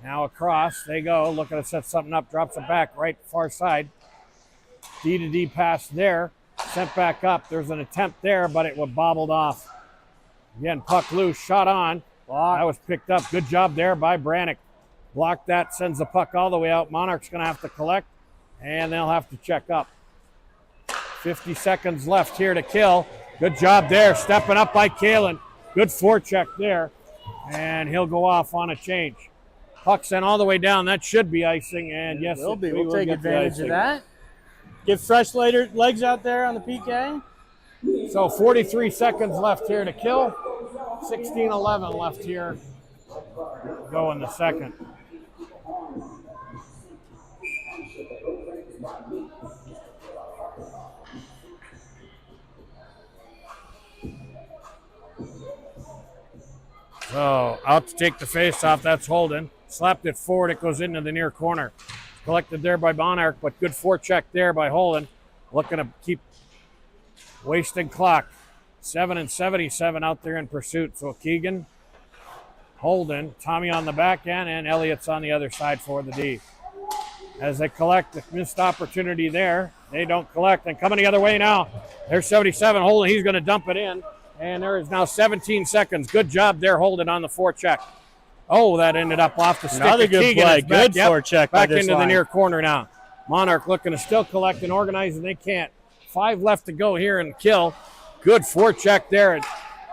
Now across they go, looking to set something up, drops it back right far side. D to D pass there, sent back up. There's an attempt there, but it was bobbled off. Again, puck loose, shot on. That was picked up. Good job there by Brannick. Blocked that, sends the puck all the way out. Monarch's going to have to collect, and they'll have to check up. 50 seconds left here to kill. Good job there, stepping up by Kalen. Good forecheck there, and he'll go off on a change. Puck sent all the way down. That should be icing, and yes, will be. we We'll will take get advantage the of that. Get fresh legs out there on the PK. So 43 seconds left here to kill. 16-11 left here. Go in the second. So out to take the face off. That's Holden. Slapped it forward. It goes into the near corner. Collected there by Monarch, but good forecheck there by Holden. Looking to keep wasting clock. 7-77 out there in pursuit. So Keegan, Holden, Tommy on the back end, and Elliott's on the other side for the D. As they collect the missed opportunity there, they don't collect. And coming the other way now, there's 77. Holden, he's going to dump it in. And there is now 17 seconds. Good job there, Holden, on the forecheck. Oh, that ended up off the stick. Another good Keegan. play. Good forecheck by back this into line. the near corner now. Monarch looking to still collect and organize, and they can't. 5 left to go here and kill. Good forecheck there.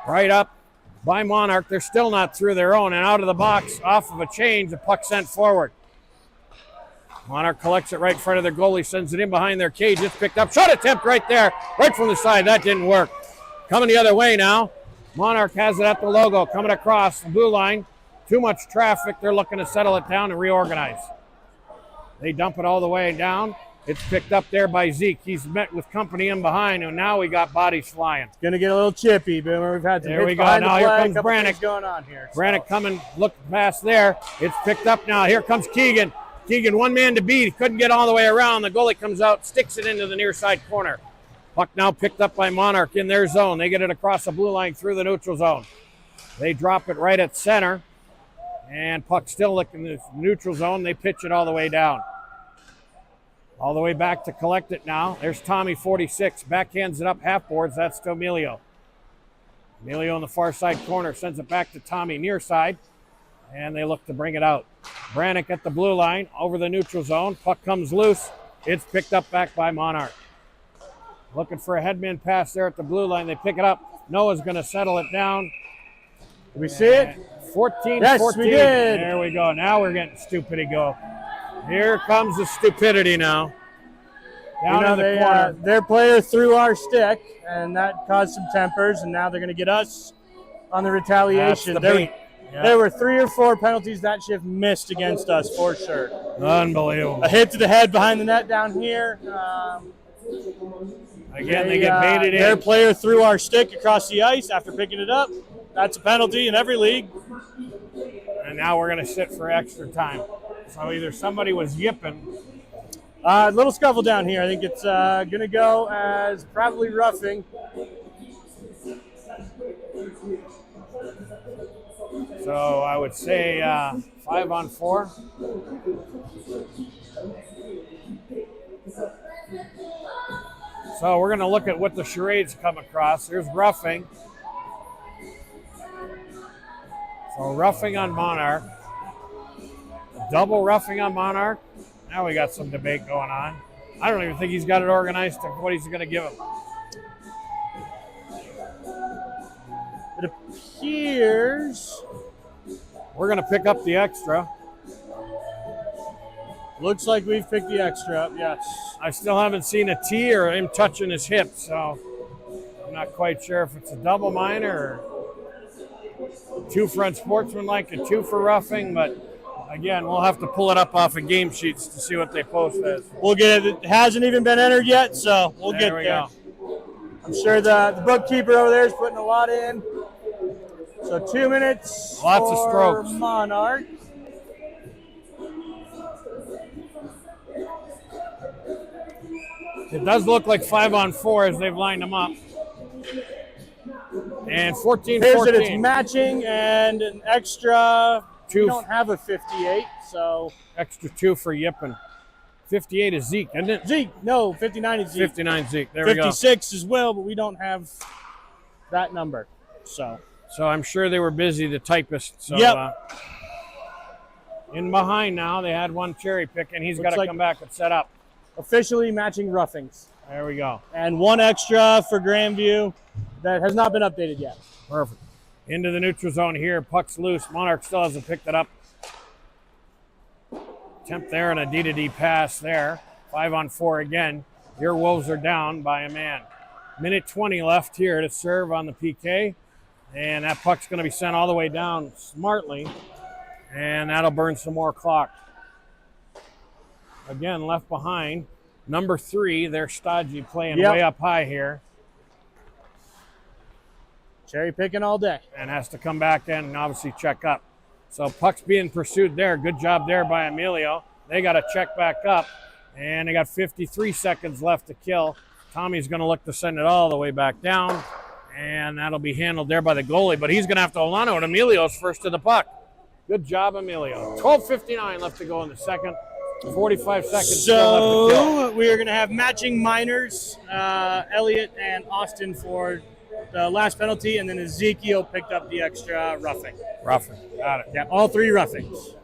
Right up by Monarch. They're still not through their own. And out of the box, off of a change, the puck sent forward. Monarch collects it right in front of their goalie, sends it in behind their cage. It's picked up. Shot attempt right there, right from the side. That didn't work. Coming the other way now. Monarch has it at the logo. Coming across the blue line. Too much traffic. They're looking to settle it down and reorganize. They dump it all the way down. It's picked up there by Zeke. He's met with company in behind, and now we got bodies flying. Going to get a little chippy, but we've had some there we hits go. behind Now the here flag, comes couple Brannick. things going on here. Brannick coming, look past there. It's picked up now. Here comes Keegan. Keegan, one man to beat. He couldn't get all the way around. The goalie comes out, sticks it into the near side corner. Puck now picked up by Monarch in their zone. They get it across the blue line through the neutral zone. They drop it right at center. And puck still in the neutral zone. They pitch it all the way down. All the way back to collect it now. There's Tommy, 46. Backhands it up half boards. That's to Emilio. Emilio on the far side corner sends it back to Tommy near side. And they look to bring it out. Brannick at the blue line over the neutral zone. Puck comes loose. It's picked up back by Monarch. Looking for a headman pass there at the blue line. They pick it up. Noah's going to settle it down. Did we see it? 14-14. Yes, we did. There we go. Now we're getting stupidity go. Here comes the stupidity now. Down in the corner. Their player threw our stick, and that caused some tempers, and now they're going to get us on the retaliation. That's the beat. Yeah. There were 3 or 4 penalties that shift missed against us for sure. Unbelievable. A hit to the head behind the net down here. Again, they get baited in. Their player threw our stick across the ice after picking it up. That's a penalty in every league. And now we're going to sit for extra time. So either somebody was yipping. Little scuffle down here. I think it's going to go as probably roughing. So I would say 5-on-4. So we're going to look at what the charades come across. There's roughing. So roughing on Monarch. Double roughing on Monarch. Now we got some debate going on. I don't even think he's got it organized to what he's going to give him. It appears we're going to pick up the extra. Looks like we've picked the extra up, yes. I still haven't seen a T or him touching his hip, so I'm not quite sure if it's a double minor or 2 for unsportsmanlike, a 2 for roughing, but again, we'll have to pull it up off of game sheets to see what they post as. We'll get it. It hasn't even been entered yet, so we'll get there. Go. I'm sure the bookkeeper over there is putting a lot in. So 2 minutes. Lots of strokes. Monarch. It does look like 5-on-4 as they've lined them up. And 14-14. Here's that it's matching and an extra. Two. We don't have a 58, so. Extra 2 for Yippen. 58 is Zeke, isn't it? Zeke. No, 59 is Zeke. 59 Zeke. There we go. 56 as well, but we don't have that number. So I'm sure they were busy, the typists. So, yep. In behind now, they had one cherry pick, and he's got to come back and set up. Officially matching roughings. There we go. And one extra for Grandview that has not been updated yet. Perfect. Into the neutral zone here. Puck's loose. Monarch still hasn't picked it up. Attempt there and a D-to-D pass there. 5-on-4 again. Your Wolves are down by a man. Minute 20 left here to serve on the PK. And that puck's going to be sent all the way down smartly. And that'll burn some more clock. Again, left behind. Number 3, they're stodgy, playing way up high here. Cherry picking all day. And has to come back in and obviously check up. So puck's being pursued there. Good job there by Emilio. They got to check back up. And they got 53 seconds left to kill. Tommy's going to look to send it all the way back down. And that'll be handled there by the goalie. But he's going to have to hold on to it. Emilio's first to the puck. Good job, Emilio. 12:59 left to go in the second. 45 seconds still left to kill. We are going to have matching minors, Elliott and Austin for the last penalty, and then Ezekiel picked up the extra roughing. Roughing, got it. Yeah, all 3 roughings.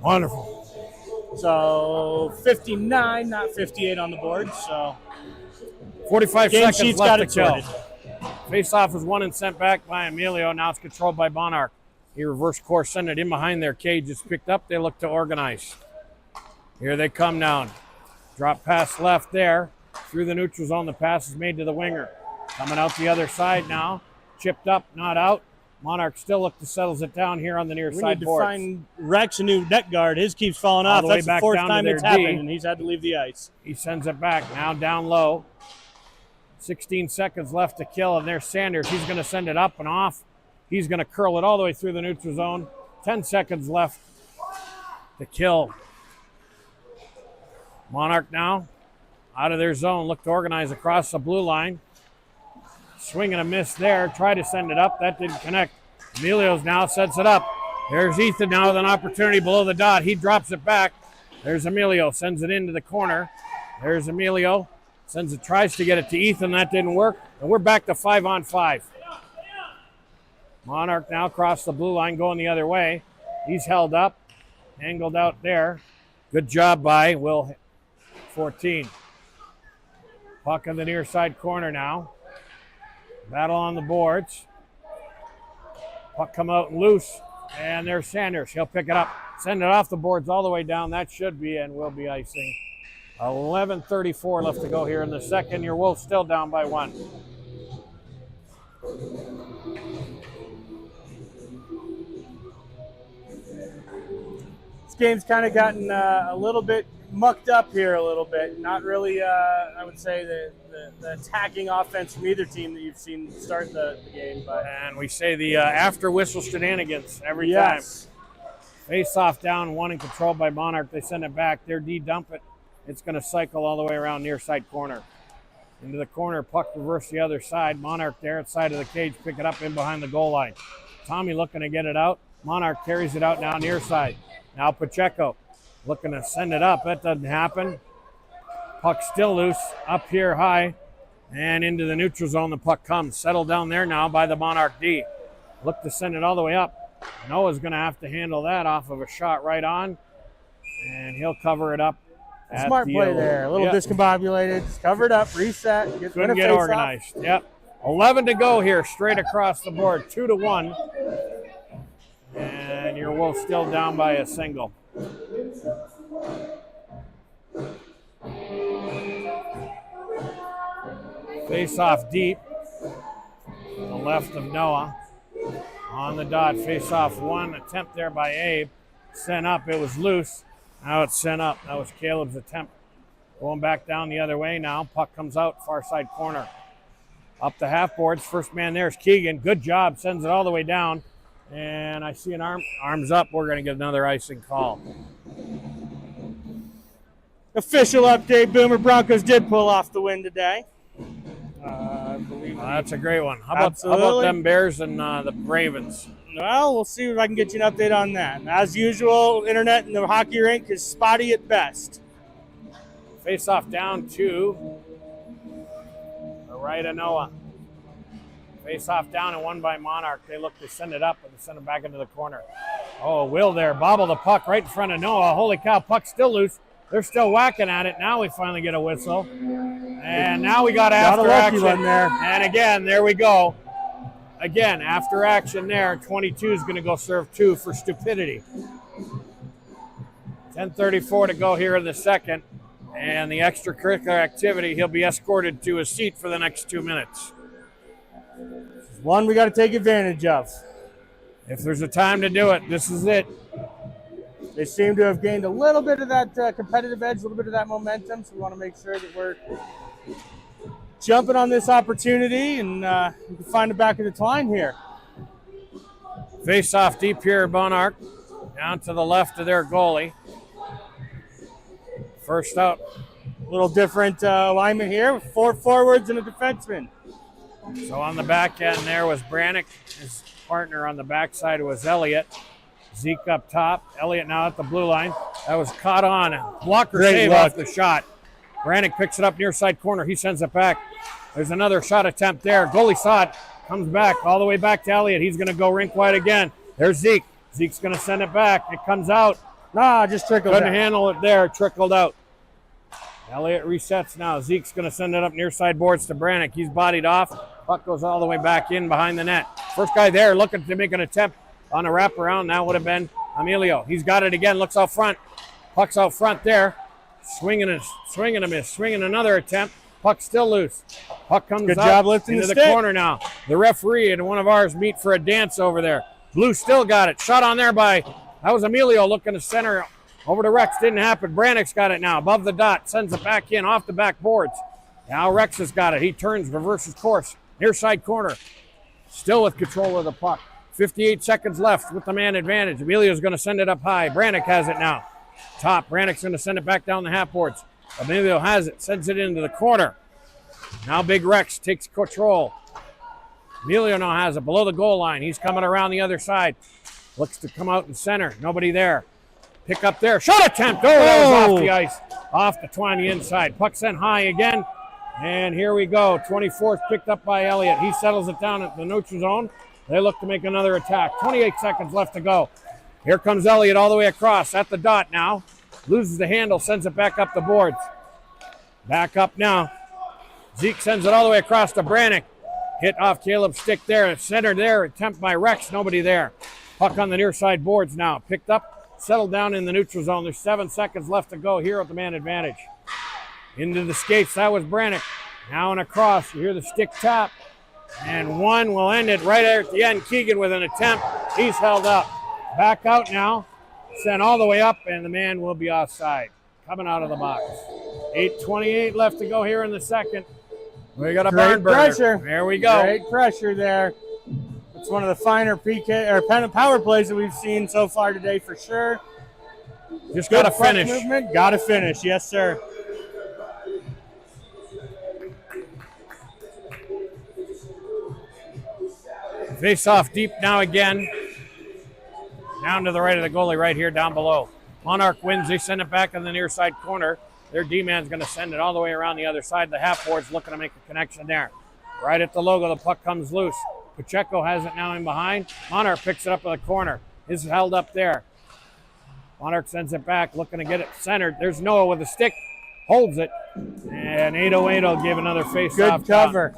Wonderful. So 59, not 58 on the board. So 45 game seconds sheet's left got to it kill. sorted. Face-off is won and sent back by Emilio. Now it's controlled by Monarch. He reverse course, send it in behind their cage. It's picked up. They look to organize. Here they come down. Drop pass left there. Through the neutral zone, the pass is made to the winger. Coming out the other side now. Chipped up, not out. Monarch still look to settles it down here on the near side boards. We need to find Rex a new net guard. His keeps falling off. That's the 4th time it's happened, and he's had to leave the ice. He sends it back. Now down low. 16 seconds left to kill, and there's Sanders. He's going to send it up and off. He's going to curl it all the way through the neutral zone. 10 seconds left to kill. Monarch now out of their zone. Look to organize across the blue line. Swing and a miss there. Try to send it up. That didn't connect. Emilio's now sets it up. There's Ethan now with an opportunity below the dot. He drops it back. There's Emilio. Sends it into the corner. There's Emilio. Sends it, tries to get it to Ethan. That didn't work. And we're back to 5-on-5. Monarch now across the blue line going the other way. He's held up. Angled out there. Good job by Will 14. Puck in the near side corner now. Battle on the boards. Puck come out loose. And there's Sanders. He'll pick it up. Send it off the boards all the way down. That should be and will be icing. 11:34 left to go here in the second. Your Wolves still down by 1. This game's kind of gotten a little bit mucked up here a little bit. Not really, I would say, the attacking offense from either team that you've seen start the game. But and we say the after whistle shenanigans every time. Face off down, 1 and controlled by Monarch. They send it back. They're de-dump it. It's going to cycle all the way around near side corner. Into the corner, puck reverse the other side. Monarch there at side of the cage, pick it up in behind the goal line. Tommy looking to get it out. Monarch carries it out now near side. Now Pacheco looking to send it up. That doesn't happen. Puck still loose up here high and into the neutral zone. The puck comes. Settled down there now by the Monarch D. Look to send it all the way up. Noah's going to have to handle that off of a shot right on. And he'll cover it up. Smart play there. A little discombobulated. Just cover it up, reset. Couldn't get organized. Off. Yep. 11 to go here, straight across the board. 2-1. And your Wolves still down by a single. Face off deep. To the left of Noah. On the dot, face off 1. Attempt there by Abe. Sent up, it was loose. Now it's sent up. That was Caleb's attempt. Going back down the other way now. Puck comes out, far side corner. Up the half boards. First man there is Keegan. Good job. Sends it all the way down. And I see an arms up. We're going to get another icing call. Official update, Boomer Broncos did pull off the win today. I believe That's a great one. How about Absolutely. them Bears and the Ravens? Well, we'll see if I can get you an update on that. As usual, internet in the hockey rink is spotty at best. Face off down to the right of Noah. Face off down and won by Monarch. They look to send it up, but they send it back into the corner. Oh, Will there. Bobble the puck right in front of Noah. Holy cow, puck's still loose. They're still whacking at it. Now we finally get a whistle. And now we got after action. One there. And again, there we go. Again, after action there. 22 is going to go serve 2 for stupidity. 10:34 to go here in the second. And the extracurricular activity, he'll be escorted to his seat for the next 2 minutes. One we got to take advantage of. If there's a time to do it, this is it. They seem to have gained a little bit of that competitive edge, a little bit of that momentum, so we want to make sure that we're jumping on this opportunity and we can find the back of the line here. Face off deep here, Monarch, down to the left of their goalie. First up. A little different alignment here with 4 forwards and a defenseman. So on the back end there was Brannick. His partner on the backside was Elliott. Zeke up top. Elliott now at the blue line. That was caught on. Blocker save off the shot. Brannick picks it up near side corner. He sends it back. There's another shot attempt there. Goalie saw it. Comes back all the way back to Elliott. He's going to go rink wide again. There's Zeke. Zeke's going to send it back. It comes out. Just trickled Couldn't handle it there. Trickled out. Elliott resets now. Zeke's going to send it up near side boards to Brannick. He's bodied off. Puck goes all the way back in behind the net. First guy there looking to make an attempt on a wraparound. That would have been Emilio. He's got it again. Looks out front. Puck's out front there. Swinging a miss. Swinging another attempt. Puck still loose. Puck comes Good up job lifting into the stick. corner now. The referee and one of ours meet for a dance over there. Blue still got it. Shot on there by, that was Emilio looking to center over to Rex. Didn't happen. Brannick's got it now. Above the dot. Sends it back in off the backboards. Now Rex has got it. He turns, reverses course. Near side corner. Still with control of the puck. 58 seconds left with the man advantage. Emilio's going to send it up high. Brannick has it now. Top. Brannick's going to send it back down the half boards. Emilio has it. Sends it into the corner. Now Big Rex takes control. Emilio now has it below the goal line. He's coming around the other side. Looks to come out in center. Nobody there. Pick up there. Shot attempt. Oh, that was off the ice. Off the 20 inside. Puck sent high again. And here we go. 24th picked up by Elliott. He settles it down at the neutral zone. They look to make another attack. 28 seconds left to go. Here comes Elliott all the way across at the dot now. Loses the handle, sends it back up the boards. Back up now. Zeke sends it all the way across to Brannick. Hit off Caleb's stick there. Center there. Attempt by Rex. Nobody there. Puck on the near side boards now. Picked up. Settled down in the neutral zone. There's 7 seconds left to go here with the man advantage. Into the skates. That was Brannick. Now and across. You hear the stick tap. And one will end it right there at the end. Keegan with an attempt. He's held up. Back out now. Sent all the way up, and the man will be offside. Coming out of the box. 8:28 left to go here in the second. We got a barn burner. Pressure. There we go. Great pressure there. It's one of the finer PK or power plays that we've seen so far today for sure. Just got to finish. Movement. Got to finish. Yes, sir. Face off deep now again. Down to the right of the goalie right here down below. Monarch wins. They send it back in the near side corner. Their D-man's going to send it all the way around the other side. The half board's looking to make a connection there. Right at the logo, the puck comes loose. Pacheco has it now in behind. Monarch picks it up in the corner. Is held up there. Monarch sends it back, looking to get it centered. There's Noah with a stick. Holds it. And 808 will give another face-off. Good cover.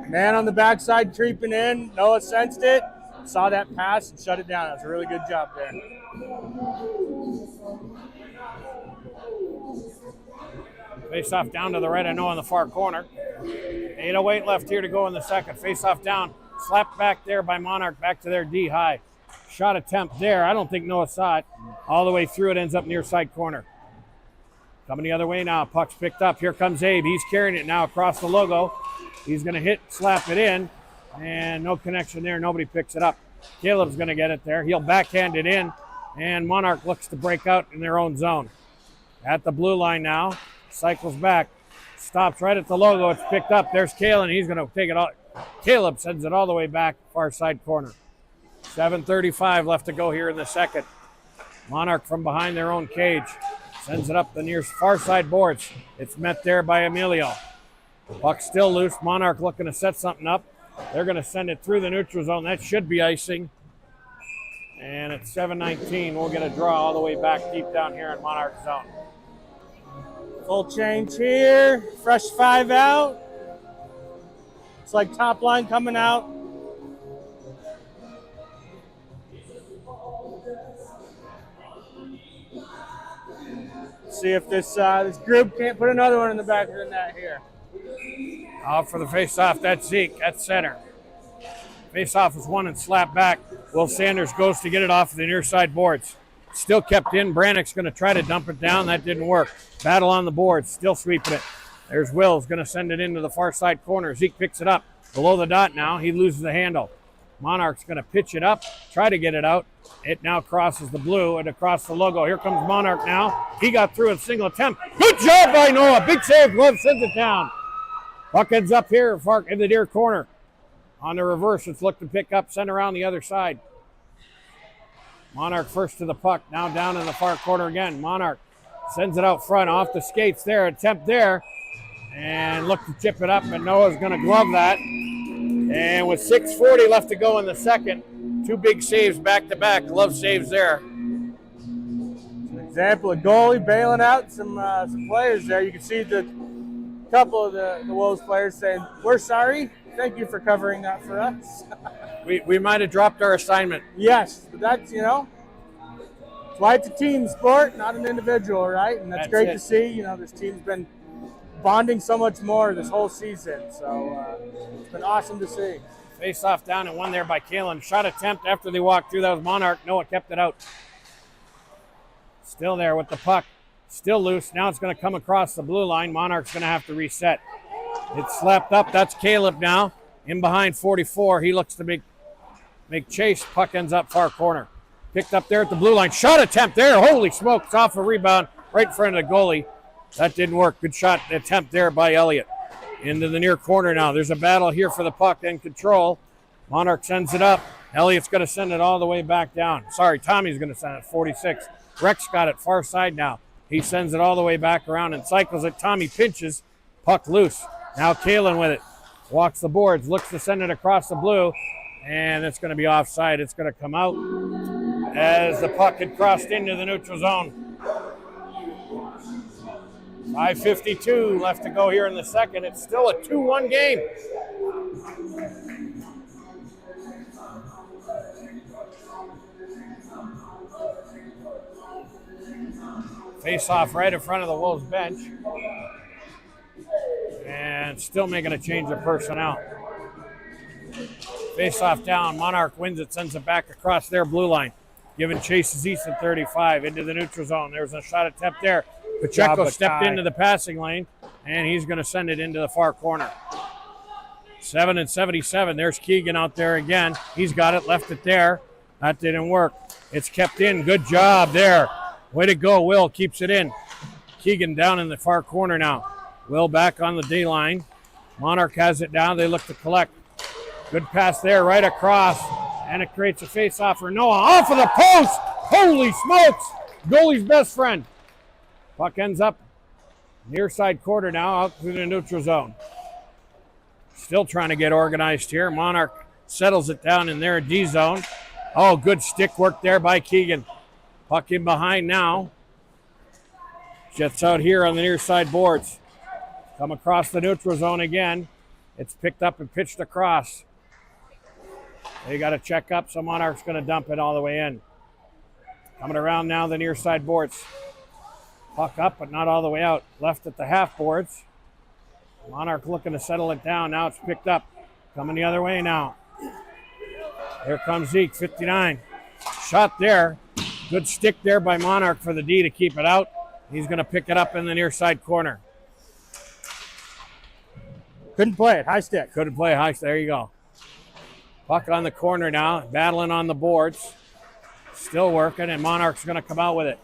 Man on the backside creeping in. Noah sensed it. Saw that pass and shut it down. That was a really good job there. Face off down to the right of Noah in the far corner. 8:08 left here to go in the second. Face off down. Slapped back there by Monarch. Back to their D high. Shot attempt there. I don't think Noah saw it. All the way through it. Ends up near side corner. Coming the other way now. Puck's picked up. Here comes Abe. He's carrying it now across the logo. He's going to slap it in. And no connection there. Nobody picks it up. Caleb's going to get it there. He'll backhand it in. And Monarch looks to break out in their own zone. At the blue line now. Cycles back. Stops right at the logo. It's picked up. There's Kalen. He's going to take it all. Caleb sends it all the way back, far side corner. 7:35 left to go here in the second. Monarch from behind their own cage. Sends it up the near far side boards. It's met there by Emilio. Puck still loose. Monarch looking to set something up. They're going to send it through the neutral zone. That should be icing. And at 7:19, we'll get a draw all the way back deep down here in Monarch zone. Full change here. Fresh 5 out. It's like top line coming out. See if this group can't put another one in the back of the net here. Off for the face-off. That's Zeke at center. Face-off is won and slapped back. Will Sanders goes to get it off the near side boards. Still kept in. Brannick's going to try to dump it down. That didn't work. Battle on the boards. Still sweeping it. There's Will's going to send it into the far side corner. Zeke picks it up. Below the dot now. He loses the handle. Monarch's going to pitch it up. Try to get it out. It now crosses the blue and across the logo. Here comes Monarch now. He got through a single attempt. Good job by Noah. Big save. Glove sends it down. Puck ends up here far in the near corner. On the reverse, it's looked to pick up, send around the other side. Monarch first to the puck, now down in the far corner again. Monarch sends it out front, off the skates there, attempt there, and look to chip it up, but Noah's going to glove that. And with 6:40 left to go in the second, 2 big saves back-to-back, glove saves there. An example of goalie bailing out some players there. You can see the couple of the Wolves players saying, "We're sorry. Thank you for covering that for us." We might have dropped our assignment. Yes, but that's, that's why it's a team sport, not an individual, right? And that's great to see. This team's been bonding so much more this whole season. So it's been awesome to see. Face off down and one there by Kalen. Shot attempt after they walked through. That was Monarch. Noah kept it out. Still there with the puck. Still loose. Now it's going to come across the blue line. Monarch's going to have to reset. It's slapped up. That's Caleb now. In behind 44. He looks to make chase. Puck ends up far corner. Picked up there at the blue line. Shot attempt there. Holy smokes. Off a rebound right in front of the goalie. That didn't work. Good shot attempt there by Elliott. Into the near corner now. There's a battle here for the puck and control. Monarch sends it up. Elliott's going to send it all the way back down. Sorry, Tommy's going to send it. 46. Rex got it far side now. He sends it all the way back around and cycles it. Tommy pinches. Puck loose. Now Kalen with it. Walks the boards. Looks to send it across the blue. And it's going to be offside. It's going to come out as the puck had crossed into the neutral zone. 5:52 left to go here in the second. It's still a 2-1 game. Face off right in front of the Wolves bench. And still making a change of personnel. Face off down. Monarch wins it, sends it back across their blue line. Giving chase is Easton 35 into the neutral zone. There's a shot attempt there. Pacheco stepped into the passing lane, and he's going to send it into the far corner. 7:77. There's Keegan out there again. He's got it, left it there. That didn't work. It's kept in. Good job there. Way to go, Will. Keeps it in. Keegan down in the far corner now. Will back on the D line. Monarch has it down. They look to collect. Good pass there, right across. And it creates a face-off for Noah. Off of the post! Holy smokes! Goalie's best friend. Puck ends up near side quarter now, out through the neutral zone. Still trying to get organized here. Monarch settles it down in their D zone. Oh, good stick work there by Keegan. Puck in behind now. Jets out here on the near side boards. Come across the neutral zone again. It's picked up and pitched across. They got to check up, so Monarch's going to dump it all the way in. Coming around now the near side boards. Puck up, but not all the way out. Left at the half boards. Monarch looking to settle it down. Now it's picked up. Coming the other way now. Here comes Zeke, 59. Shot there. Good stick there by Monarch for the D to keep it out. He's going to pick it up in the near side corner. Couldn't play it. High stick. Couldn't play high stick. There you go. Puck on the corner now. Battling on the boards. Still working, and Monarch's going to come out with it.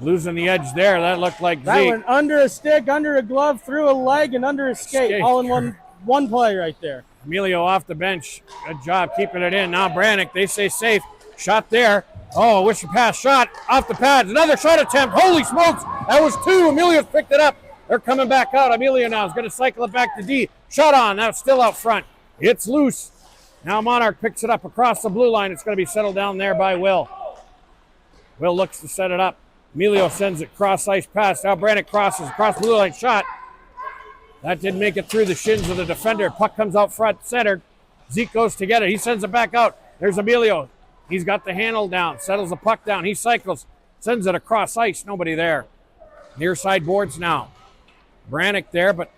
Losing the edge there. That looked like That Zeke. went under a stick, under a glove, through a leg, and under a skate. All in one play right there. Emilio off the bench. Good job keeping it in. Now Brannick, they say safe. Shot there. Oh, wish you pass. Shot off the pads. Another shot attempt. Holy smokes. That was two. Emilio's picked it up. They're coming back out. Emilio now is going to cycle it back to D. Shot on. Now it's still out front. It's loose. Now Monarch picks it up across the blue line. It's going to be settled down there by Will. Will looks to set it up. Emilio sends it cross ice pass. Now Brannick crosses across the blue line. Shot. That didn't make it through the shins of the defender. Puck comes out front, centered. Zeke goes to get it. He sends it back out. There's Emilio. He's got the handle down, settles the puck down. He cycles, sends it across ice. Nobody there. Near side boards now. Brannick there, but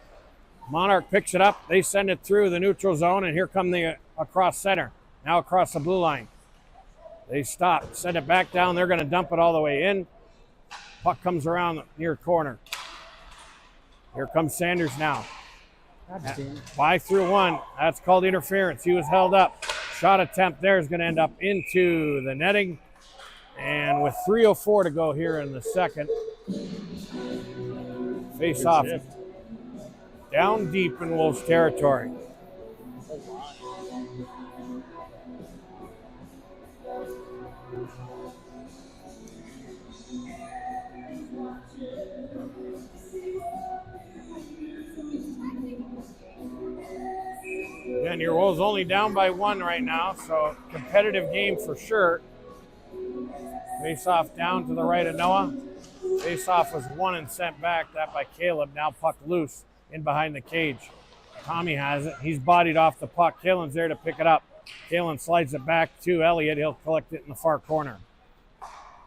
Monarch picks it up. They send it through the neutral zone, and here come the across center. Now across the blue line. They stop, send it back down. They're going to dump it all the way in. Puck comes around the near corner. Here comes Sanders now. 5-through-1. That's called interference. He was held up. Shot attempt there is going to end up into the netting. And with 3:04 to go here in the second, face off down deep in Wolves territory. And your Wolves only down by 1 right now, so competitive game for sure. Face off down to the right of Noah. Face off was won and sent back, that by Caleb. Now puck loose in behind the cage. Tommy has it. He's bodied off the puck. Kalen's there to pick it up. Kalen slides it back to Elliott. He'll collect it in the far corner.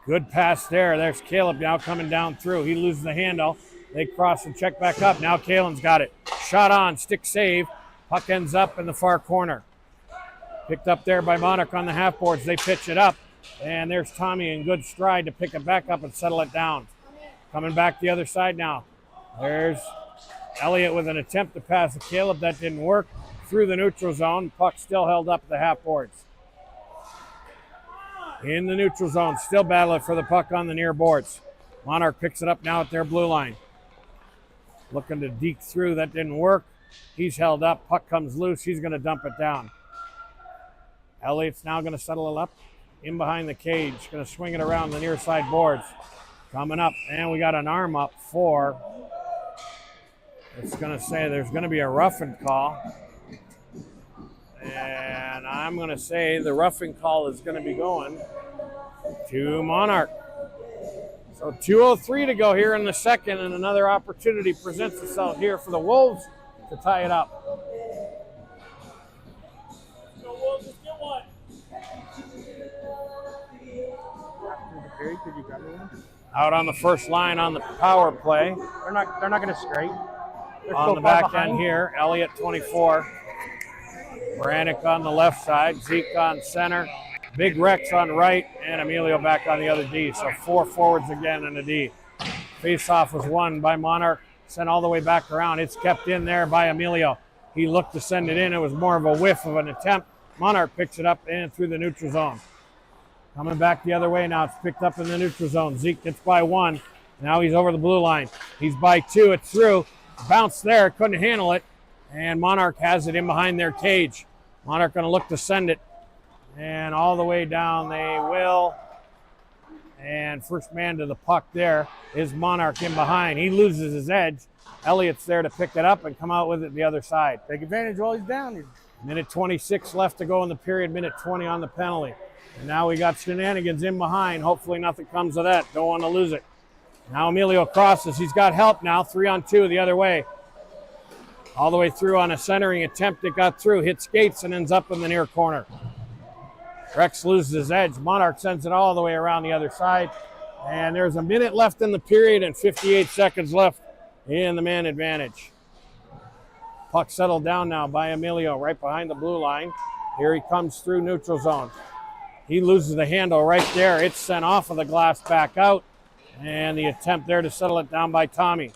Good pass there. There's Caleb now coming down through. He loses the handle. They cross and check back up. Now Kalen's got it. Shot on, stick save. Puck ends up in the far corner. Picked up there by Monarch on the half boards. They pitch it up. And there's Tommy in good stride to pick it back up and settle it down. Coming back the other side now. There's Elliott with an attempt to pass to Caleb. That didn't work. Through the neutral zone. Puck still held up at the half boards. In the neutral zone. Still battling for the puck on the near boards. Monarch picks it up now at their blue line. Looking to deke through. That didn't work. He's held up. Puck comes loose. He's going to dump it down. Elliott's now going to settle it up in behind the cage. Going to swing it around the near side boards. Coming up. And we got an arm up for. It's going to say there's going to be a roughing call. And I'm going to say the roughing call is going to be going to Monarch. So 2:03 to go here in the second, and another opportunity presents itself here for the Wolves to tie it up. So Wolves, let's get one. Could you grab one? Out on the first line on the power play. They're not going to scrape. On the back end here, Elliott 24. Brannick on the left side, Zeke on center, Big Rex on right, and Emilio back on the other D. So 4 forwards again in the D. Face-off was won by Monarch, sent all the way back around. It's kept in there by Emilio. He looked to send it in. It was more of a whiff of an attempt. Monarch picks it up and through the neutral zone. Coming back the other way now. It's picked up in the neutral zone. Zeke gets by 1. Now he's over the blue line. He's by 2. It's through. Bounced there. Couldn't handle it. And Monarch has it in behind their cage. Monarch going to look to send it. And all the way down they will. And first man to the puck there is Monarch in behind. He loses his edge. Elliott's there to pick it up and come out with it the other side. Take advantage while he's down. Minute 26 left to go in the period. Minute 20 on the penalty. And now we got shenanigans in behind. Hopefully nothing comes of that. Don't want to lose it. Now Emilio crosses. He's got help now. 3-on-2 the other way. All the way through on a centering attempt. It got through. Hit skates and ends up in the near corner. Rex loses his edge. Monarch sends it all the way around the other side. And there's a minute left in the period and 58 seconds left in the man advantage. Puck settled down now by Emilio right behind the blue line. Here he comes through neutral zone. He loses the handle right there. It's sent off of the glass back out. And the attempt there to settle it down by Tommy.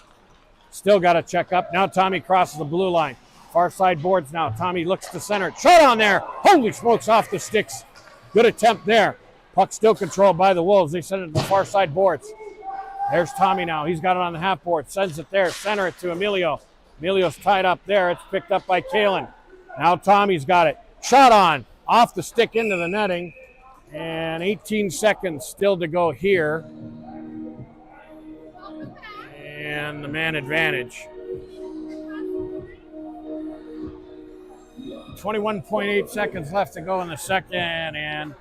Still got to check up. Now Tommy crosses the blue line. Far side boards now. Tommy looks to center. Shot on there. Holy smokes, off the sticks. Good attempt there. Puck still controlled by the Wolves. They send it to the far side boards. There's Tommy now. He's got it on the half board. Sends it there. Center it to Emilio. Emilio's tied up there. It's picked up by Kalen. Now Tommy's got it. Shot on. Off the stick into the netting. And 18 seconds still to go here. And the man advantage. 21.8 seconds left to go in the second, and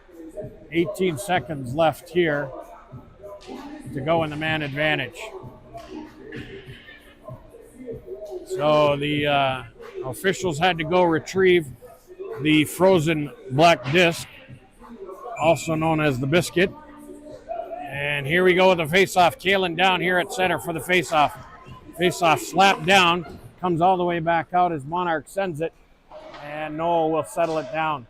18 seconds left here to go in the man advantage. So the officials had to go retrieve the frozen black disc, also known as the biscuit. And here we go with the face-off. Kalen down here at center for the face-off. Face-off slapped down, comes all the way back out as Monarch sends it, and Noel will settle it down.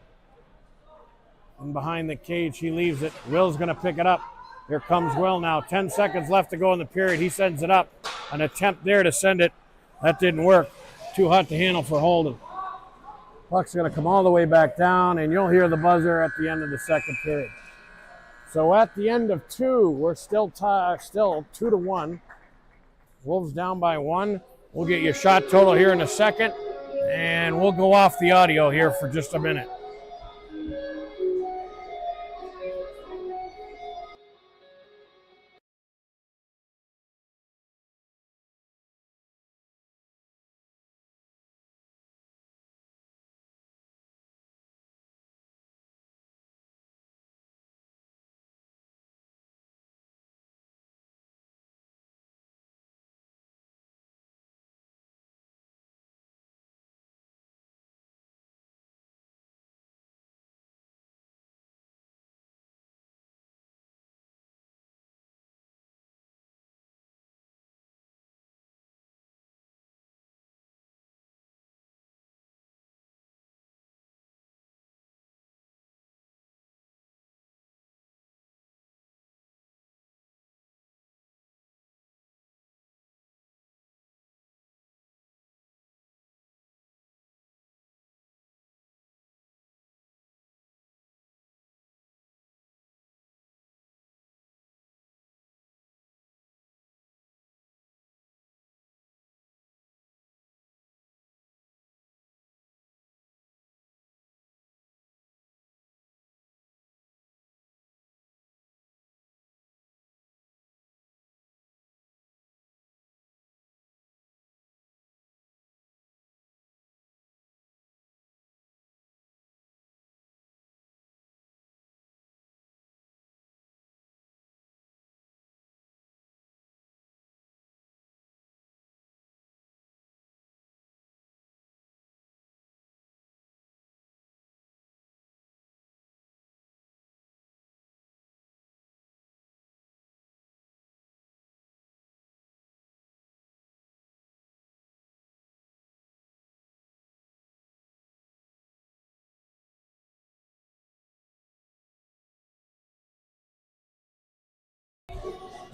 And behind the cage, he leaves it. Will's going to pick it up. Here comes Will now. 10 seconds left to go in the period. He sends it up. An attempt there to send it. That didn't work. Too hot to handle for Holden. Puck's going to come all the way back down, and you'll hear the buzzer at the end of the second period. So at the end of two, we're still 2-1. Wolves down by 1. We'll get you a shot total here in a second, and we'll go off the audio here for just a minute.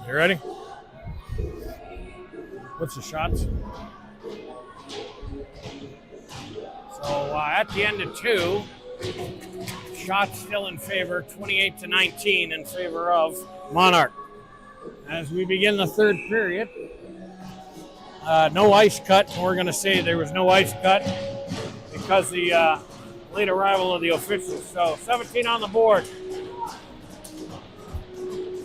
You ready? What's the shots? So at the end of two, shots still in favor, 28-19 in favor of Monarch. As we begin the third period, no ice cut. We're going to say there was no ice cut because the late arrival of the officials. So 17 on the board.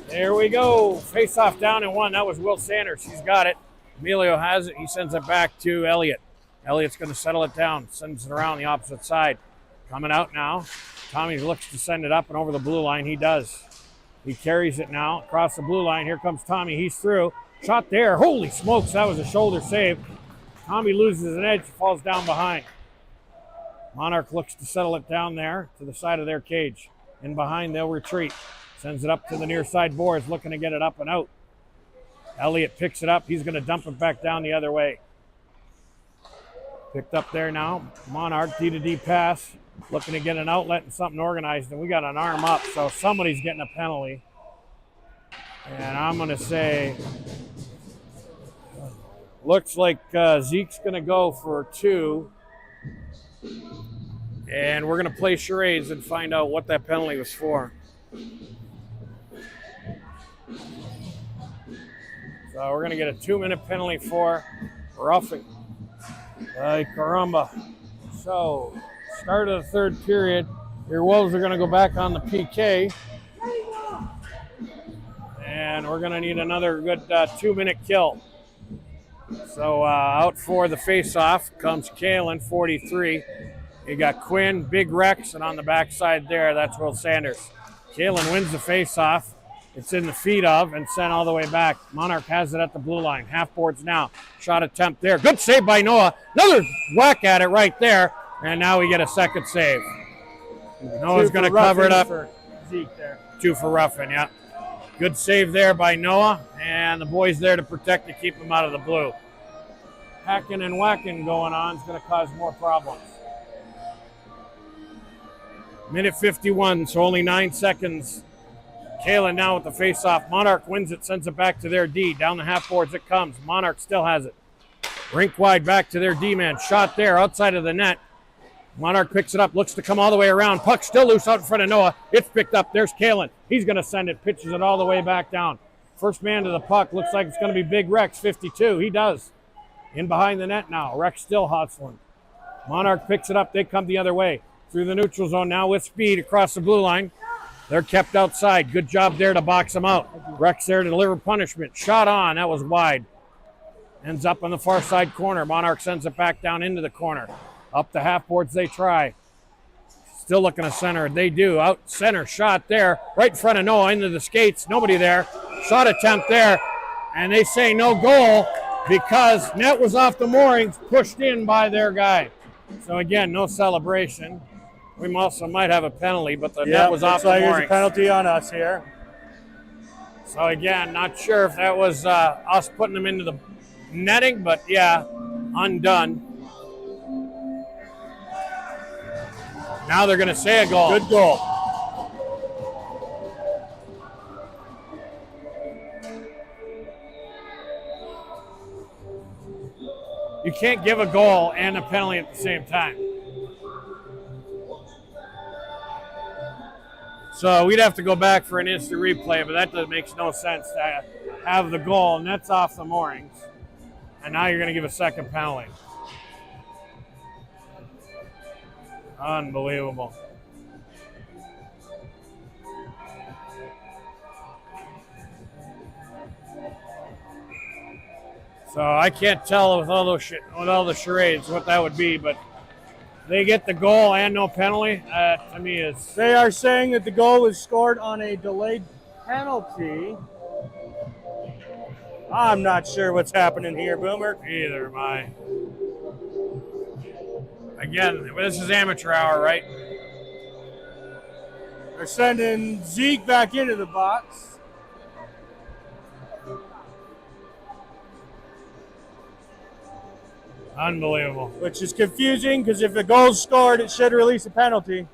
There we go. Face off down and 1. That was Will Sanders. He's got it. Emilio has it. He sends it back to Elliott. Elliott's going to settle it down. Sends it around the opposite side. Coming out now. Tommy looks to send it up and over the blue line. He does. He carries it now across the blue line. Here comes Tommy. He's through. Shot there. Holy smokes. That was a shoulder save. Tommy loses an edge. Falls down behind. Monarch looks to settle it down there to the side of their cage. In behind, they'll retreat. Sends it up to the near side boards, looking to get it up and out. Elliott picks it up. He's going to dump it back down the other way. Picked up there now. Monarch, D-to-D pass, looking to get an outlet and something organized, and we got an arm up, so somebody's getting a penalty. And I'm going to say, looks like Zeke's going to go for 2. And we're going to play charades and find out what that penalty was for. So we're going to get a 2-minute penalty for roughing. Ay, caramba. So, start of the third period. Your Wolves are going to go back on the PK. And we're going to need another good 2-minute kill. So out for the face-off comes Kalen, 43. You got Quinn, Big Rex, and on the backside there, that's Will Sanders. Kalen wins the face-off. It's in the feet of and sent all the way back. Monarch has it at the blue line. Half boards now. Shot attempt there. Good save by Noah. Another whack at it right there. And now we get a second save. Noah's going to cover it up. For Zeke there. 2 for roughing, yeah. Good save there by Noah. And the boys there to protect to keep him out of the blue. Hacking and whacking going on is going to cause more problems. Minute 51, so only 9 seconds. Kalen now with the face-off. Monarch wins it, sends it back to their D. Down the half boards it comes. Monarch still has it. Rink wide back to their D-man. Shot there outside of the net. Monarch picks it up, looks to come all the way around. Puck still loose out in front of Noah. It's picked up. There's Kalen. He's going to send it, pitches it all the way back down. First man to the puck. Looks like it's going to be Big Rex, 52. He does. In behind the net now. Rex still hustling. Monarch picks it up. They come the other way. Through the neutral zone now with speed across the blue line. They're kept outside. Good job there to box them out. Rex there to deliver punishment. Shot on. That was wide. Ends up on the far side corner. Monarch sends it back down into the corner. Up the half boards they try. Still looking to center. They do. Out center. Shot there. Right in front of Noah into the skates. Nobody there. Shot attempt there. And they say no goal because net was off the moorings, pushed in by their guy. So again, no celebration. We also might have a penalty, but the net was off the moorings. There's a penalty on us here. So again, not sure if that was us putting them into the netting, but yeah, undone. Now they're going to say a goal. Good goal. You can't give a goal and a penalty at the same time. So we'd have to go back for an instant replay, but that makes no sense to have the goal, and that's off the moorings. And now you're going to give a second penalty. Unbelievable. So I can't tell with all the charades what that would be, but they get the goal and no penalty. To me, is They are saying that the goal was scored on a delayed penalty. I'm not sure what's happening here, Boomer. either am I. Again, this is amateur hour, right? They're sending Zeke back into the box. Unbelievable. Which is confusing because if the goal's scored, it should release a penalty.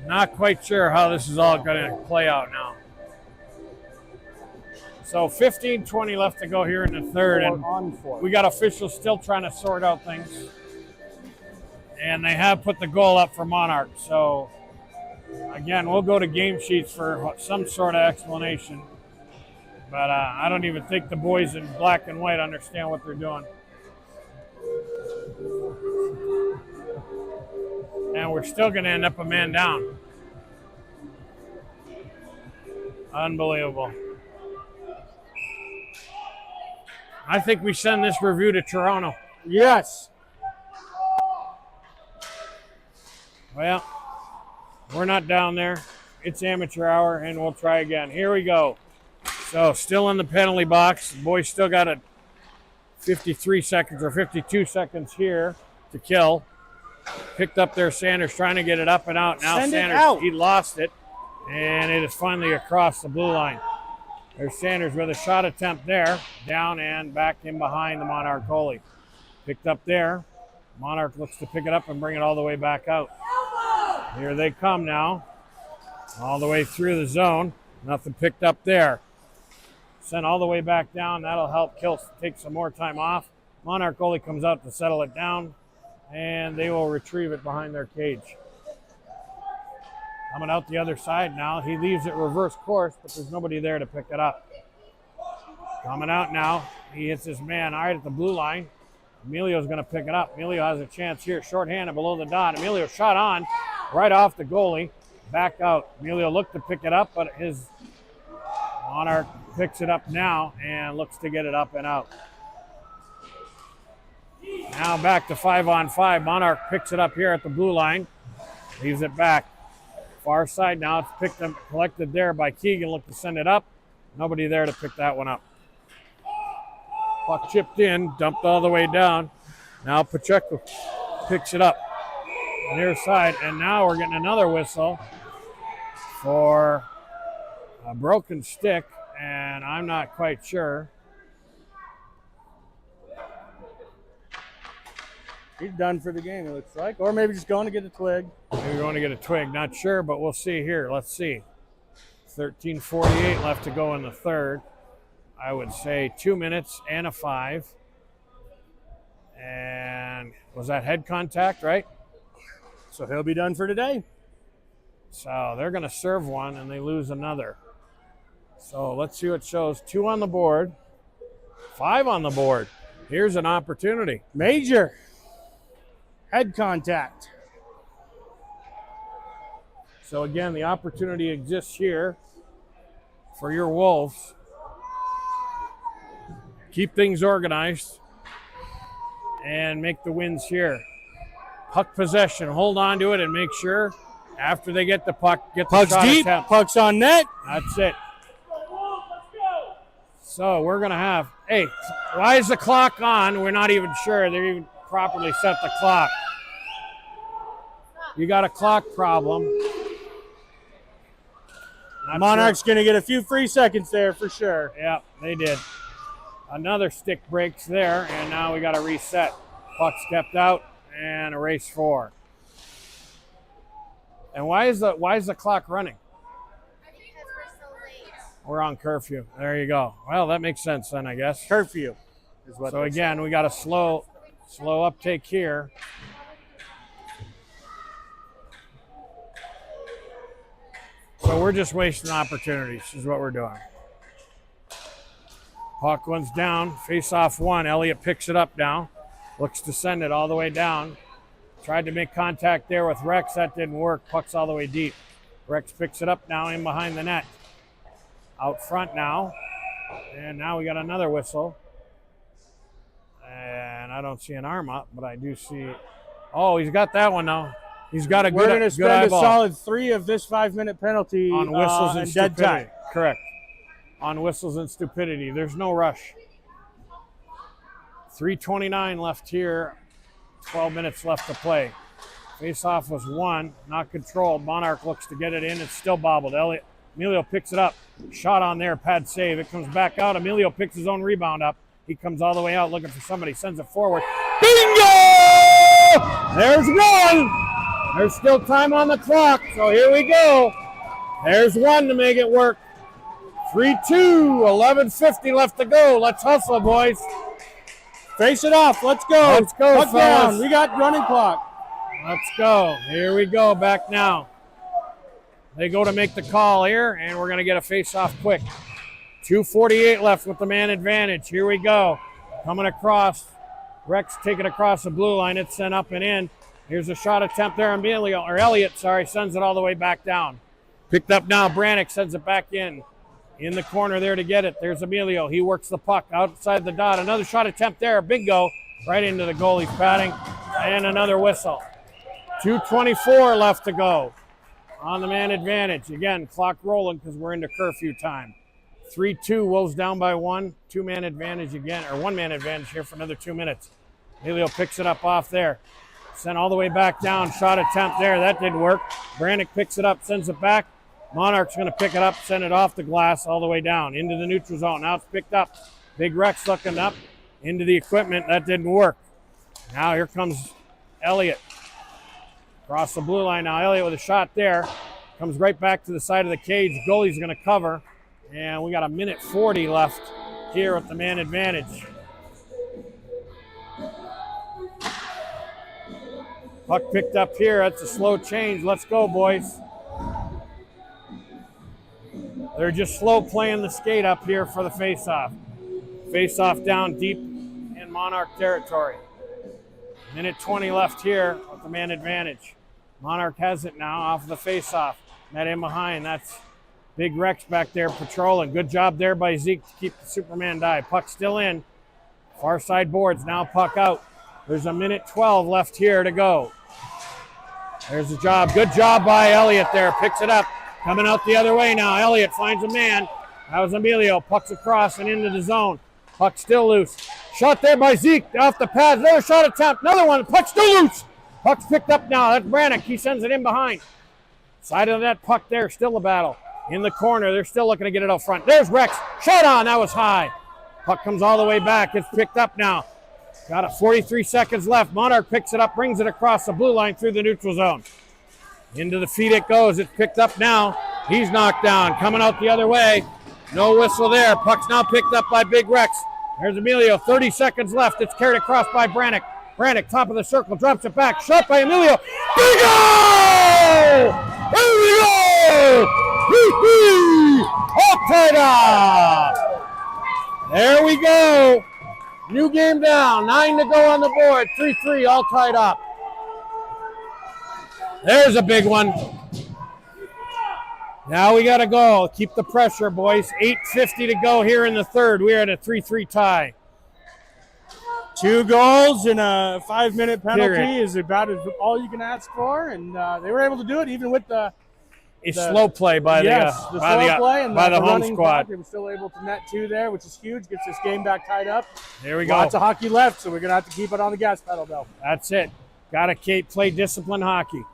Not quite sure how this is all going to play out now. So 15-20 left to go here in the third, and we got officials still trying to sort out things. And they have put the goal up for Monarch. So again, we'll go to game sheets for some sort of explanation. But I don't even think the boys in black and white understand what they're doing. And we're still going to end up a man down. Unbelievable. I think we send this review to Toronto. Yes. Well, we're not down there. It's amateur hour, and we'll try again. Here we go. So still in the penalty box. The boys still got a 53 seconds or 52 seconds here to kill. Picked up there Sanders trying to get it up and out. Now Send Sanders, it out. he lost it, and it is finally across the blue line. There's Sanders with a shot attempt there. Down and back in behind the Monarch goalie. Picked up there. Monarch looks to pick it up and bring it all the way back out. Here they come now. All the way through the zone. Nothing picked up there. Sent all the way back down. That'll help take some more time off. Monarch goalie comes out to settle it down, and they will retrieve it behind their cage. Coming out the other side now. He leaves it reverse course, but there's nobody there to pick it up. Coming out now. He hits his man right at the blue line. Emilio's going to pick it up. Emilio has a chance here. Shorthanded below the dot. Emilio shot on right off the goalie. Back out. Emilio looked to pick it up, but his Monarch picks it up now and looks to get it up and out. Now back to 5-on-5. Monarch picks it up here at the blue line. Leaves it back. Far side now. It's picked up, collected there by Keegan. Look to send it up. Nobody there to pick that one up. Puck chipped in, dumped all the way down. Now Pacheco picks it up. Near side, and now we're getting another whistle for a broken stick, and I'm not quite sure. He's done for the game, it looks like. Or maybe just going to get a twig. Maybe going to get a twig. Not sure, but we'll see here. Let's see. 13:48 left to go in the third. I would say 2 minutes and a 5. And was that head contact, right? So he'll be done for today. So they're going to serve one, and they lose another. So let's see what shows. 2 on the board. 5 on the board. Here's an opportunity. Major head contact. So again, the opportunity exists here for your Wolves. Keep things organized and make the wins here. Puck possession. Hold on to it and make sure after they get the puck, get the Puck's shot deep. attempt. Puck's on net. That's it. So we're going to have, hey, why is the clock on? We're not even sure. They even properly set the clock. You got a clock problem. Not Monarch's sure. going to get a few free seconds there for sure. Yeah, they did. Another stick breaks there, and now we got to reset. Puck's kept out, and a race 4. And why is the clock running? Because we're so late. We're on curfew. There you go. Well, that makes sense then, I guess. Curfew is what. So again, we got a slow uptake here. So we're just wasting opportunities is what we're doing. Puck one's down, face off 1. Elliott picks it up now. Looks to send it all the way down. Tried to make contact there with Rex. That didn't work. Puck's all the way deep. Rex picks it up now in behind the net. Out front now. And now we got another whistle. And I don't see an arm up, but I do see. Oh, he's got that one now. He's got a We're going to good spend eyeball a solid 3 of this 5-minute penalty on whistles and dead stupidity. time. Correct. On whistles and stupidity. There's no rush. 3:29 left here. 12 minutes left to play. Face-off was 1, not controlled. Monarch looks to get it in. It's still bobbled. Emilio picks it up. Shot on there, pad save. It comes back out. Emilio picks his own rebound up. He comes all the way out looking for somebody. Sends it forward. Bingo! There's 1. There's still time on the clock, so here we go. There's 1 to make it work. 3-2, 11:50 left to go. Let's hustle, boys. Face it off. Let's go. Let's go, Puck fellas. down. We got running clock. Let's go. Here we go. Back now. They go to make the call here, and we're going to get a face-off quick. 2:48 left with the man advantage. Here we go. Coming across. Rex taking across the blue line. It's sent up and in. Here's a shot attempt there. Elliott, sends it all the way back down. Picked up now. Brannick sends it back in. In the corner there to get it. There's Emilio. He works the puck outside the dot. Another shot attempt there. Bingo. Right into the goalie's padding. And another whistle. 2:24 left to go. On the man advantage. Again, clock rolling because we're into curfew time. 3-2. Wolves down by 1. 2-man advantage again. Or 1-man advantage here for another 2 minutes. Emilio picks it up off there. Sent all the way back down. Shot attempt there. That didn't work. Brannick picks it up. Sends it back. Monarch's going to pick it up, send it off the glass all the way down into the neutral zone. Now it's picked up. Big Rex looking up into the equipment. That didn't work. Now here comes Elliott. Across the blue line now. Elliott with a shot there. Comes right back to the side of the cage. Goalie's going to cover. And we got 1:40 left here with the man advantage. Puck picked up here. That's a slow change. Let's go, boys. They're just slow playing the skate up here for the faceoff. Face off down deep in Monarch territory. Minute 20 left here with the man advantage. Monarch has it now off of the face off. Met in behind. That's Big Rex back there patrolling. Good job there by Zeke to keep the Superman dive. Puck still in. Far side boards. Now puck out. There's a minute 12 left here to go. There's the job. Good job by Elliott there. Picks it up. Coming out the other way now. Elliott finds a man. That was Emilio. Puck's across and into the zone. Puck still loose. Shot there by Zeke off the pads. Another shot attempt. Another one. Puck still loose. Puck's picked up now. That's Brannick. He sends it in behind. Side of that puck there. Still a battle. In the corner. They're still looking to get it out front. There's Rex. Shot on. That was high. Puck comes all the way back. It's picked up now. Got it. 43 seconds left. Monarch picks it up. Brings it across the blue line through the neutral zone. Into the feet it goes. It's picked up now. He's knocked down. Coming out the other way. No whistle there. Puck's now picked up by Big Rex. There's Emilio. 30 seconds left. It's carried across by Brannick. Brannick, top of the circle, drops it back. Shot by Emilio. Big goal! Here we go! All tied up. There we go. New game down. 9 to go on the board. 3-3, all tied up. There's a big one. Now we got to go. Keep the pressure, boys. 8:50 to go here in the third. We're at a 3-3 tie. 2 goals and a 5-minute penalty Period. is about all you can ask for, and they were able to do it even with the slow play by slow play and by the home running squad. clock. They were still able to net 2 there, which is huge. Gets this game back tied up. There we go. Lots of hockey left, so we're gonna have to keep it on the gas pedal, though. That's it. Got to play disciplined hockey.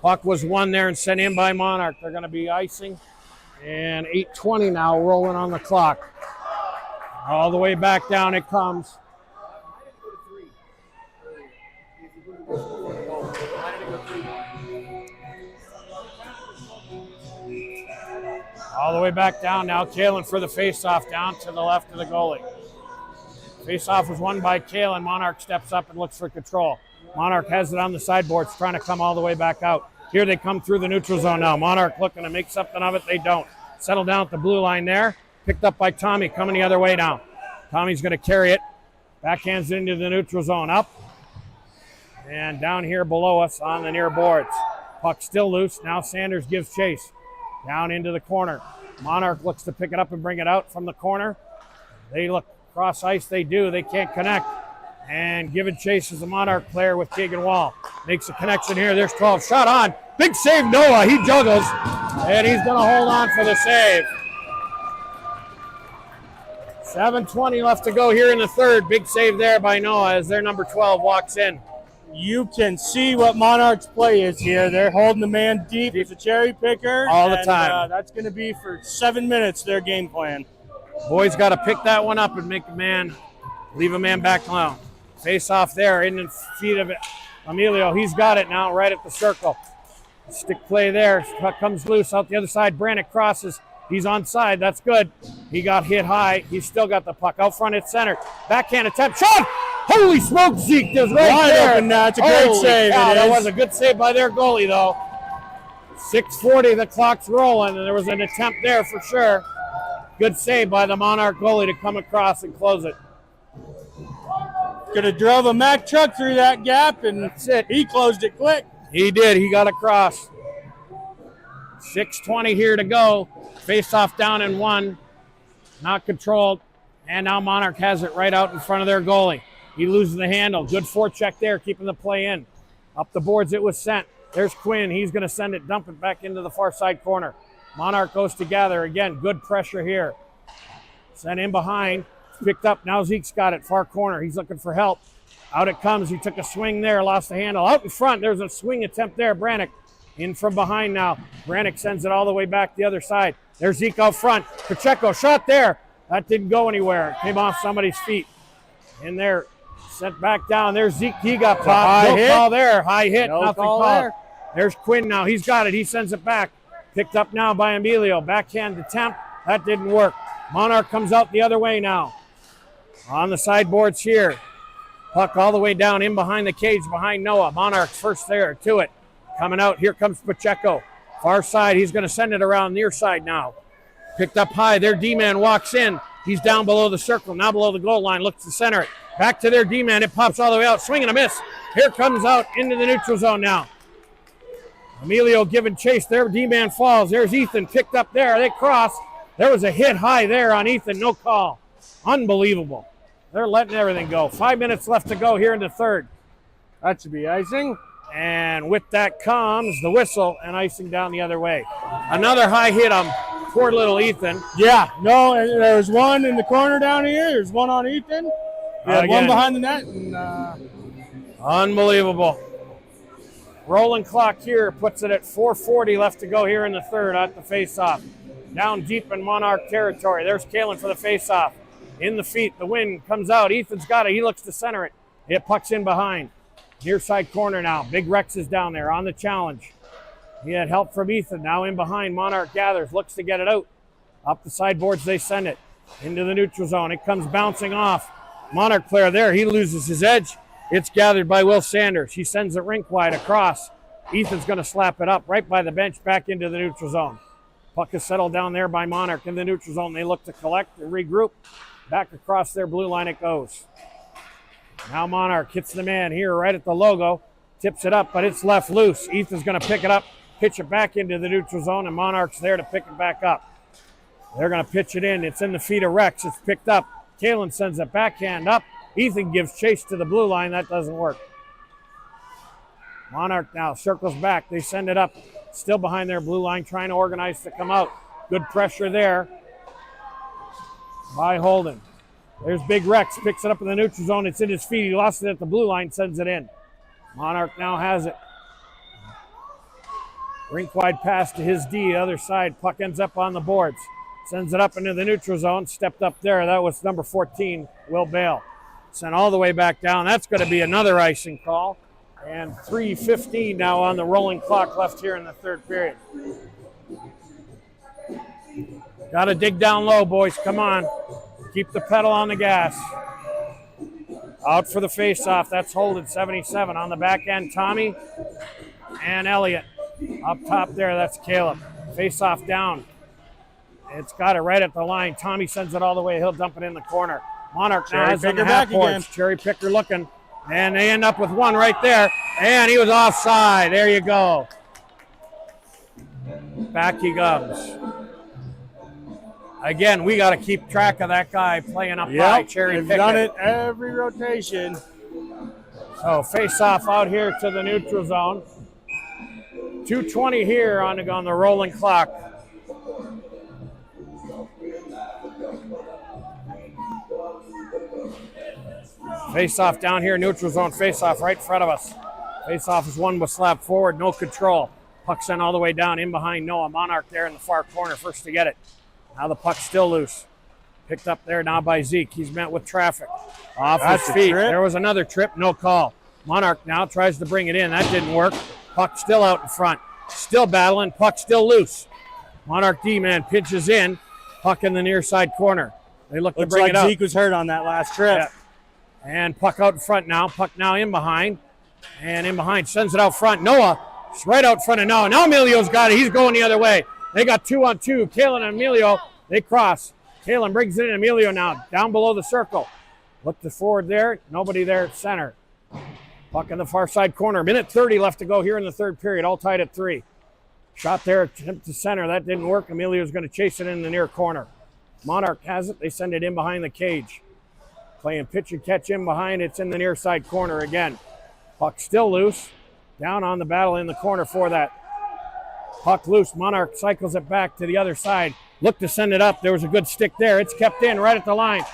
Puck was won there and sent in by Monarch. They're going to be icing. And 8:20 now rolling on the clock. All the way back down it comes. All the way back down now. Kalen for the face-off down to the left of the goalie. Face-off was won by Kalen. Monarch steps up and looks for control. Monarch has it on the sideboards, trying to come all the way back out. Here they come through the neutral zone now. Monarch looking to make something of it. They don't. Settle down at the blue line there. Picked up by Tommy, coming the other way now. Tommy's going to carry it. Backhands it into the neutral zone. Up. And down here below us on the near boards. Puck still loose. Now Sanders gives chase. Down into the corner. Monarch looks to pick it up and bring it out from the corner. They look cross ice. They do. They can't connect. And giving chase is the Monarch player with Keegan Wall. Makes a connection here. There's 12. Shot on. Big save, Noah. He juggles. And he's going to hold on for the save. 7:20 left to go here in the third. Big save there by Noah as their number 12 walks in. You can see what Monarch's play is here. They're holding the man deep as a cherry picker. All the time. That's going to be for 7 minutes, their game plan. Boys got to pick that one up and make a man, leave a man back alone. Face off there in the feet of it. Emilio, he's got it now right at the circle. Stick play there. Puck comes loose out the other side. Brannick crosses. He's onside. That's good. He got hit high. He's still got the puck. Out front at center. Backhand attempt. Shot! Holy smoke, Zeke is right Wide there. open now. It's a great Holy save. cow, It that is. was a good save by their goalie, though. 6:40, the clock's rolling, and there was an attempt there for sure. Good save by the Monarch goalie to come across and close it. Could have drove a Mack truck through that gap, and That's it. he closed it quick. He did. He got across. 6:20 here to go. Face-off down and 1. Not controlled. And now Monarch has it right out in front of their goalie. He loses the handle. Good forecheck there, keeping the play in. Up the boards it was sent. There's Quinn. He's going to send it, dump it back into the far side corner. Monarch goes to gather. Again, good pressure here. Sent in behind. Picked up. Now Zeke's got it. Far corner. He's looking for help. Out it comes. He took a swing there. Lost the handle. Out in front. There's a swing attempt there. Brannick in from behind now. Brannick sends it all the way back the other side. There's Zeke out front. Pacheco shot there. That didn't go anywhere. It came off somebody's feet. In there. Sent back down. There's Zeke. He got popped. No call there. High hit. No Nothing call called. there. There's Quinn now. He's got it. He sends it back. Picked up now by Emilio. Backhand attempt. That didn't work. Monarch comes out the other way now. On the sideboards here. Puck all the way down in behind the cage behind Noah. Monarch's first there to it. Coming out. Here comes Pacheco. Far side. He's going to send it around near side now. Picked up high. Their D-man walks in. He's down below the circle, now below the goal line, looks to center it. Back to their D-man, it pops all the way out, swing and a miss. Here comes out into the neutral zone now. Emilio giving chase, their D-man falls. There's Ethan picked up there, they cross. There was a hit high there on Ethan, no call. Unbelievable. They're letting everything go. 5 minutes left to go here in the third. That should be icing. And with that comes the whistle and icing down the other way. Another high hit on poor little Ethan. Yeah, no, and there's one in the corner down here. There's one on Ethan. We had one behind the net. And, unbelievable. Rolling clock here puts it at 4:40 left to go here in the third at the face-off. Down deep in Monarch territory. There's Kalen for the face-off. In the feet, the wind comes out. Ethan's got it. He looks to center it. It pucks in behind. Near side corner now. Big Rex is down there on the challenge. He had help from Ethan. Now in behind. Monarch gathers. Looks to get it out. Up the sideboards they send it. Into the neutral zone. It comes bouncing off. Monarch player there. He loses his edge. It's gathered by Will Sanders. He sends it rink wide across. Ethan's going to slap it up right by the bench back into the neutral zone. Puck is settled down there by Monarch in the neutral zone. They look to collect and regroup. Back across their blue line it goes. Now Monarch hits the man here right at the logo. Tips it up, but it's left loose. Ethan's going to pick it up, pitch it back into the neutral zone, and Monarch's there to pick it back up. They're going to pitch it in. It's in the feet of Rex. It's picked up. Kalen sends it backhand up. Ethan gives chase to the blue line. That doesn't work. Monarch now circles back. They send it up. Still behind their blue line, trying to organize to come out. Good pressure there by Holden. There's Big Rex, picks it up in the neutral zone. It's in his feet. He lost it at the blue line, sends it in. Monarch now has it. Rink wide pass to his D, other side. Puck ends up on the boards. Sends it up into the neutral zone. Stepped up there. That was number 14, Will Bale. Sent all the way back down. That's going to be another icing call. And 3:15 now on the rolling clock left here in the third period. Got to dig down low, boys. Come on. Keep the pedal on the gas. Out for the face-off. That's Holden, 77. On the back end, Tommy and Elliott. Up top there, that's Caleb. Face-off down. It's got it right at the line. Tommy sends it all the way. He'll dump it in the corner. Monarch now has it on the half boards. Cherry picker looking. And they end up with one right there. And he was offside. There you go. Back he comes. Again, we got to keep track of that guy playing up high. Cherry picker. They've done it every rotation. So face-off out here to the neutral zone. 2:20 here on the rolling clock. Face-off down here, neutral zone face-off right in front of us. Face-off is one with slap forward, no control. Puck sent all the way down in behind Noah. Monarch there in the far corner, first to get it. Now the puck's still loose. Picked up there now by Zeke. He's met with traffic. Off his feet. There was another trip, no call. Monarch now tries to bring it in. That didn't work. Puck still out in front. Still battling. Puck still loose. Monarch D-man pinches in. Puck in the near side corner. They look to bring it up. Zeke was hurt on that last trip. Yeah. And puck out in front now. Puck now in behind. And in behind. Sends it out front. Noah. It's right out front of Noah. Now Emilio's got it. He's going the other way. They got 2-on-2. Kalen and Emilio. They cross. Kalen brings it in. Emilio now down below the circle. Look to forward there. Nobody there at center. Puck in the far side corner. Minute 30 left to go here in the third period. All tied at 3. Shot there attempt to center. That didn't work. Emilio's going to chase it in the near corner. Monarch has it. They send it in behind the cage. Playing pitch and catch in behind. It's in the near side corner again. Puck still loose. Down on the battle in the corner for that. Puck loose. Monarch cycles it back to the other side. Look to send it up. There was a good stick there. It's kept in right at the line.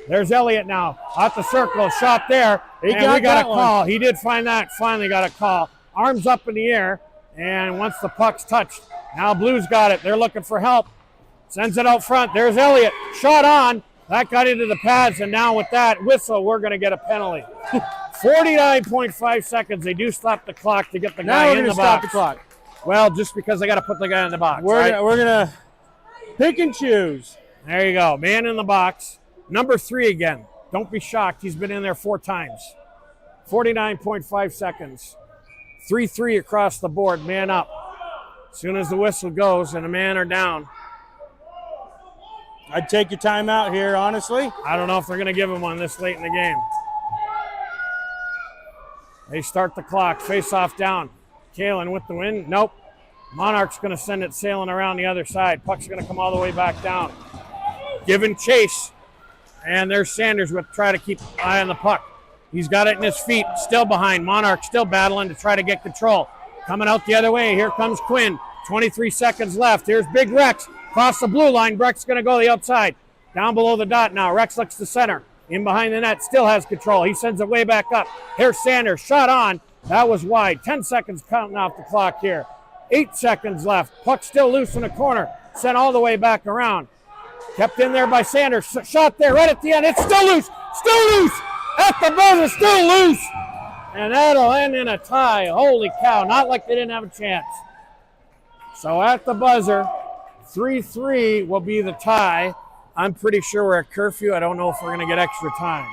There's Elliott now. At the circle. Shot there. We got a call. He did find that. Finally got a call. Arms up in the air. And once the puck's touched, now Blues got it. They're looking for help. Sends it out front. There's Elliott. Shot on. That got into the pads. And now with that whistle, we're going to get a penalty. 49.5 seconds. They do stop the clock to get the guy in the box. Stop the clock. Well, just because they got to put the guy in the box. We're going to pick and choose. There you go. Man in the box. Number 3 again. Don't be shocked. He's been in there 4 times. 49.5 seconds. 3-3 across the board. Man up. As soon as the whistle goes and the men are down. I'd take your time out here, honestly. I don't know if they're going to give him one this late in the game. They start the clock. Face off down. Kalen with the win. Nope. Monarch's going to send it sailing around the other side. Puck's going to come all the way back down. Giving chase. And there's Sanders with try to keep eye on the puck. He's got it in his feet. Still behind. Monarch still battling to try to get control. Coming out the other way. Here comes Quinn. 23 seconds left. Here's Big Rex. Across the blue line. Breck's going to go the outside. Down below the dot now. Rex looks to center. In behind the net. Still has control. He sends it way back up. Here's Sanders. Shot on. That was wide. 10 seconds counting off the clock here. 8 seconds left. Puck still loose in the corner. Sent all the way back around. Kept in there by Sanders. Shot there right at the end. It's still loose. Still loose. At the buzzer. Still loose. And that'll end in a tie. Holy cow. Not like they didn't have a chance. So at the buzzer, 3-3 will be the tie. I'm pretty sure we're at curfew. I don't know if we're going to get extra time.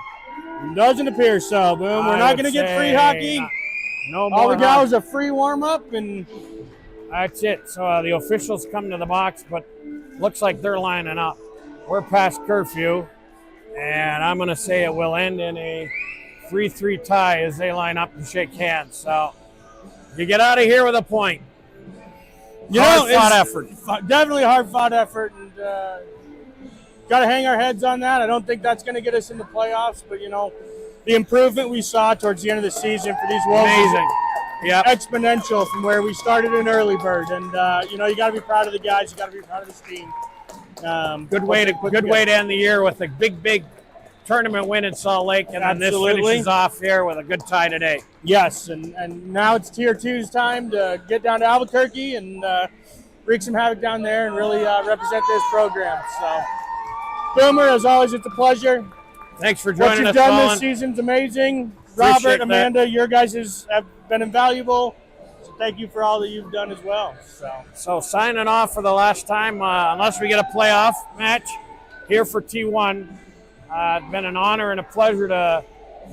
Doesn't appear so, Boom. We're not going to get free hockey. No more. All we got was a free warm-up, and that's it. So the officials come to the box, but looks like they're lining up. We're past curfew, and I'm going to say it will end in a 3-3 tie as they line up and shake hands. So you get out of here with a point. Hard-fought effort. Definitely a hard-fought effort, and got to hang our heads on that. I don't think that's going to get us in the playoffs, but, the improvement we saw towards the end of the season for these Wolves Amazing. Yep. exponential from where we started in early bird. And, you got to be proud of the guys. You got to be proud of this team. Good way to end the year with a big tournament win in Salt Lake, and then this finishes off here with a good tie today. Yes, and now it's Tier 2's time to get down to Albuquerque and wreak some havoc down there and really represent this program. So, Boomer, as always, it's a pleasure. Thanks for joining us, What you've done Colin. this season's amazing. Appreciate Robert, Amanda, your guys have been invaluable. So thank you for all that you've done as well. So signing off for the last time, unless we get a playoff match here for T1. It's been an honor and a pleasure to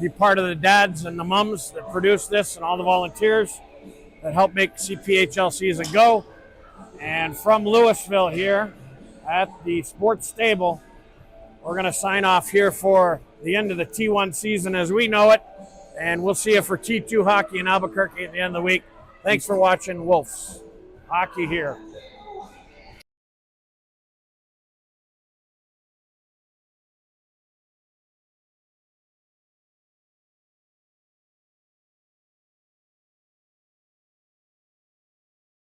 be part of the dads and the mums that produced this and all the volunteers that helped make CPHL season go. And from Louisville here at the Sports Stable, we're going to sign off here for the end of the T1 season as we know it. And we'll see you for T2 hockey in Albuquerque at the end of the week. Thanks for watching Wolves Hockey here.